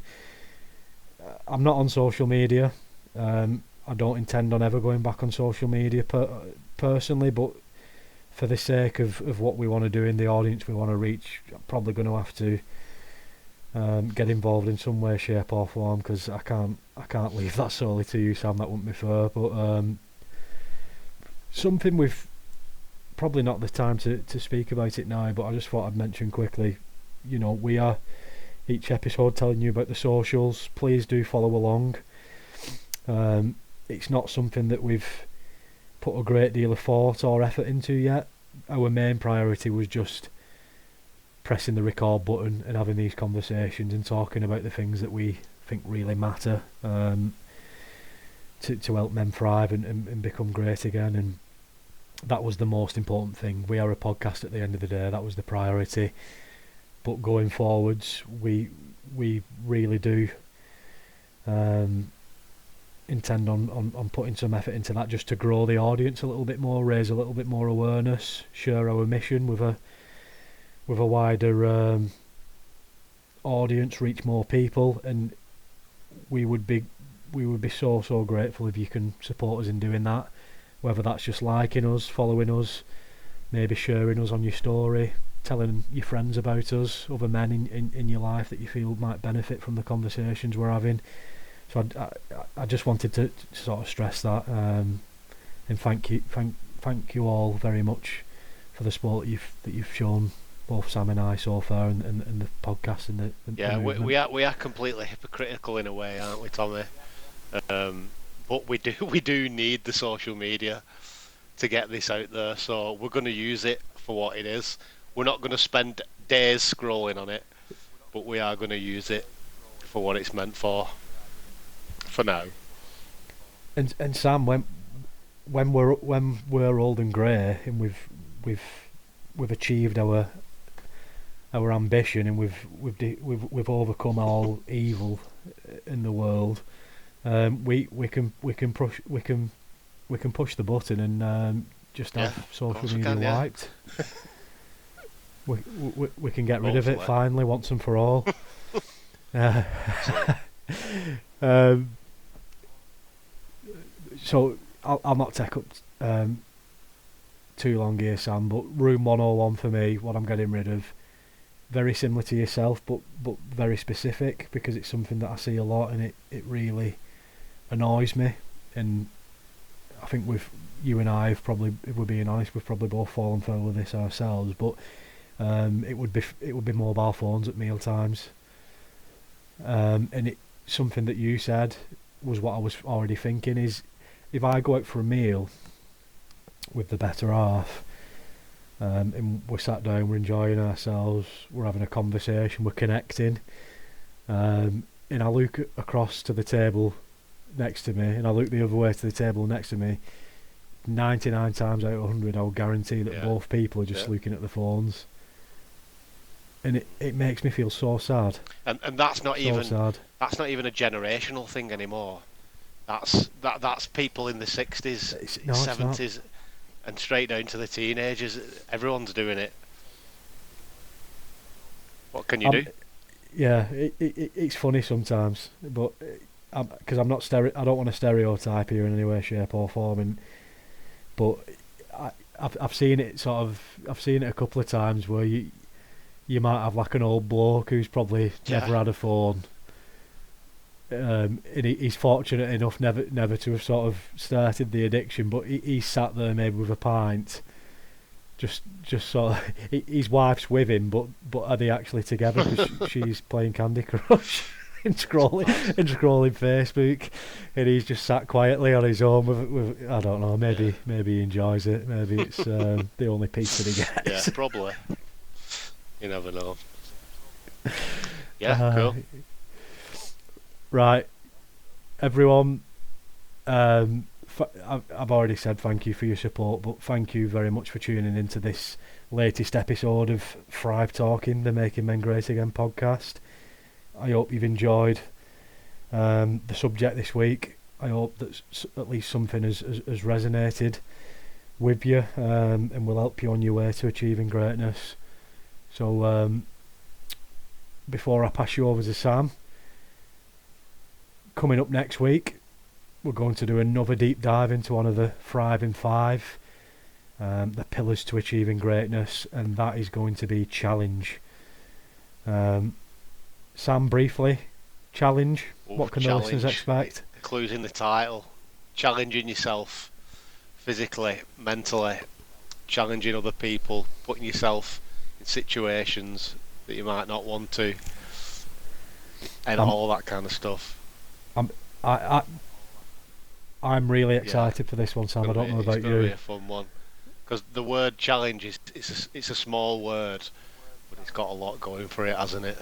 I'm not on social media. I don't intend on ever going back on social media personally, but for the sake of what we want to do in the audience we want to reach, I'm probably going to have to get involved in some way, shape or form, because I can't leave that solely to you, Sam. That wouldn't be fair. But something we've probably not the time to speak about it now, but I just thought I'd mention quickly, we are each episode telling you about the socials. Please do follow along. It's not something that we've put a great deal of thought or effort into yet. Our main priority was just pressing the record button and having these conversations and talking about the things that we think really matter, to help men thrive and become great again. And that was the most important thing. We are a podcast at the end of the day. That was the priority. But going forwards, we really do intend on putting some effort into that, just to grow the audience a little bit more, raise a little bit more awareness, share our mission with a wider audience, reach more people. And we would be so grateful if you can support us in doing that, whether that's just liking us, following us, maybe sharing us on your story, telling your friends about us, other men in your life that you feel might benefit from the conversations we're having. So I just wanted to sort of stress that, and thank you all very much for the support that you've shown both Sam and I so far, and the podcast and the we are completely hypocritical in a way, aren't we, Tommy? But we do need the social media to get this out there, so we're going to use it for what it is. We're not going to spend days scrolling on it, but we are going to use it for what it's meant for now. And Sam, when we're old and grey and we've achieved our ambition, and we've overcome all evil in the world, we can push the button and just have social media wiped. We can get rid of it finally, once and for all. So I'll not take up too long here, Sam, but room 101 for me, what I'm getting rid of, very similar to yourself, but very specific, because it's something that I see a lot, and it really annoys me. And I think you and I have probably, if we're being honest, we've probably both fallen foul of this ourselves, but it would be mobile phones at meal times. And it's something that you said was what I was already thinking, is if I go out for a meal with the better half, and we're sat down, we're enjoying ourselves, we're having a conversation, we're connecting, and I look across to the table next to me, and I look the other way to the table next to me, 99 times out of 100 I'll guarantee that both people are just looking at the phones, and it makes me feel so sad. And that's not so even sad. That's not even a generational thing anymore. That's people in the 60s, 70s, and straight down to the teenagers. Everyone's doing it. What can you do? Yeah, it's funny sometimes, but because I don't want to stereotype here in any way, shape or form, but I've seen it a couple of times where you might have like an old bloke who's probably never had a phone. And he's fortunate enough never to have sort of started the addiction, but he's sat there maybe with a pint, just sort of, his wife's with him, but are they actually together? Because she's playing Candy Crush and scrolling Facebook, and he's just sat quietly on his own with I don't know, maybe he enjoys it, maybe it's the only piece that he gets. Yeah, probably. You never know. Yeah, cool. Right, everyone, I've already said thank you for your support, but thank you very much for tuning into this latest episode of Thrive Talkin, the Making Men Great Again podcast. I hope you've enjoyed the subject this week. I hope that at least something has resonated with you, and will help you on your way to achieving greatness. So before I pass you over to Sam, coming up next week, we're going to do another deep dive into one of the Thriving 5, the pillars to achieving greatness, and that is going to be challenge. Sam, briefly, challenge. What can the listeners expect? Clues in the title. Challenging yourself physically, mentally, challenging other people, putting yourself in situations that you might not want to, and all that kind of stuff. I'm really excited for this one, Sam. I don't know about It's going to be you. a fun one, because the word challenge it's a small word, but it's got a lot going for it, hasn't it?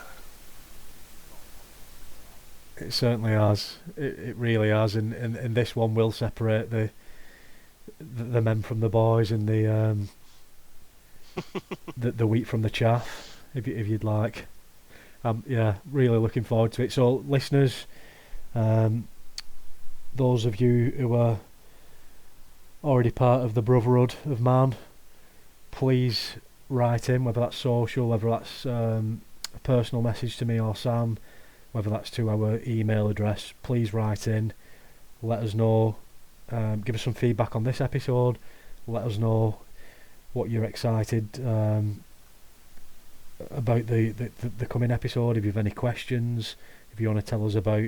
It certainly has. It really has, and this one will separate the men from the boys and the wheat from the chaff, if you'd like. Yeah, really looking forward to it. So, listeners, those of you who are already part of the Brotherhood of Man, please write in, whether that's social, whether that's a personal message to me or Sam, whether that's to our email address. Please write in, let us know, give us some feedback on this episode, let us know what you're excited about the coming episode. If you have any questions, if you want to tell us about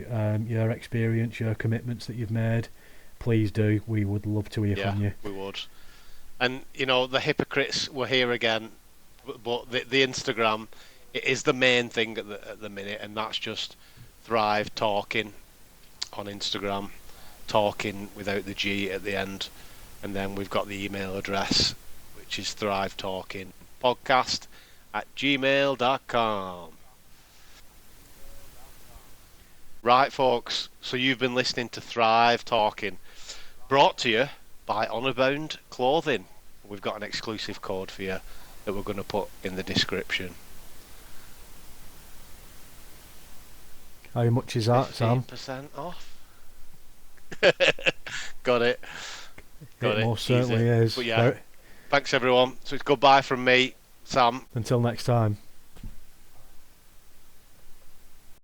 your experience, your commitments that you've made, please do. We would love to hear from you. We would. And the hypocrites were here again, but the Instagram, it is the main thing at the minute, and that's just Thrive Talkin on Instagram, talking without the G at the end, and then we've got the email address, which is Thrive Talkin podcast @gmail.com. Right, folks, so you've been listening to Thrive Talkin, brought to you by Honourbound Clothing. We've got an exclusive code for you that we're going to put in the description. How much is that, Sam? 15% off. Got it. It most certainly is. But yeah, thanks everyone. So it's goodbye from me, Sam. Until next time.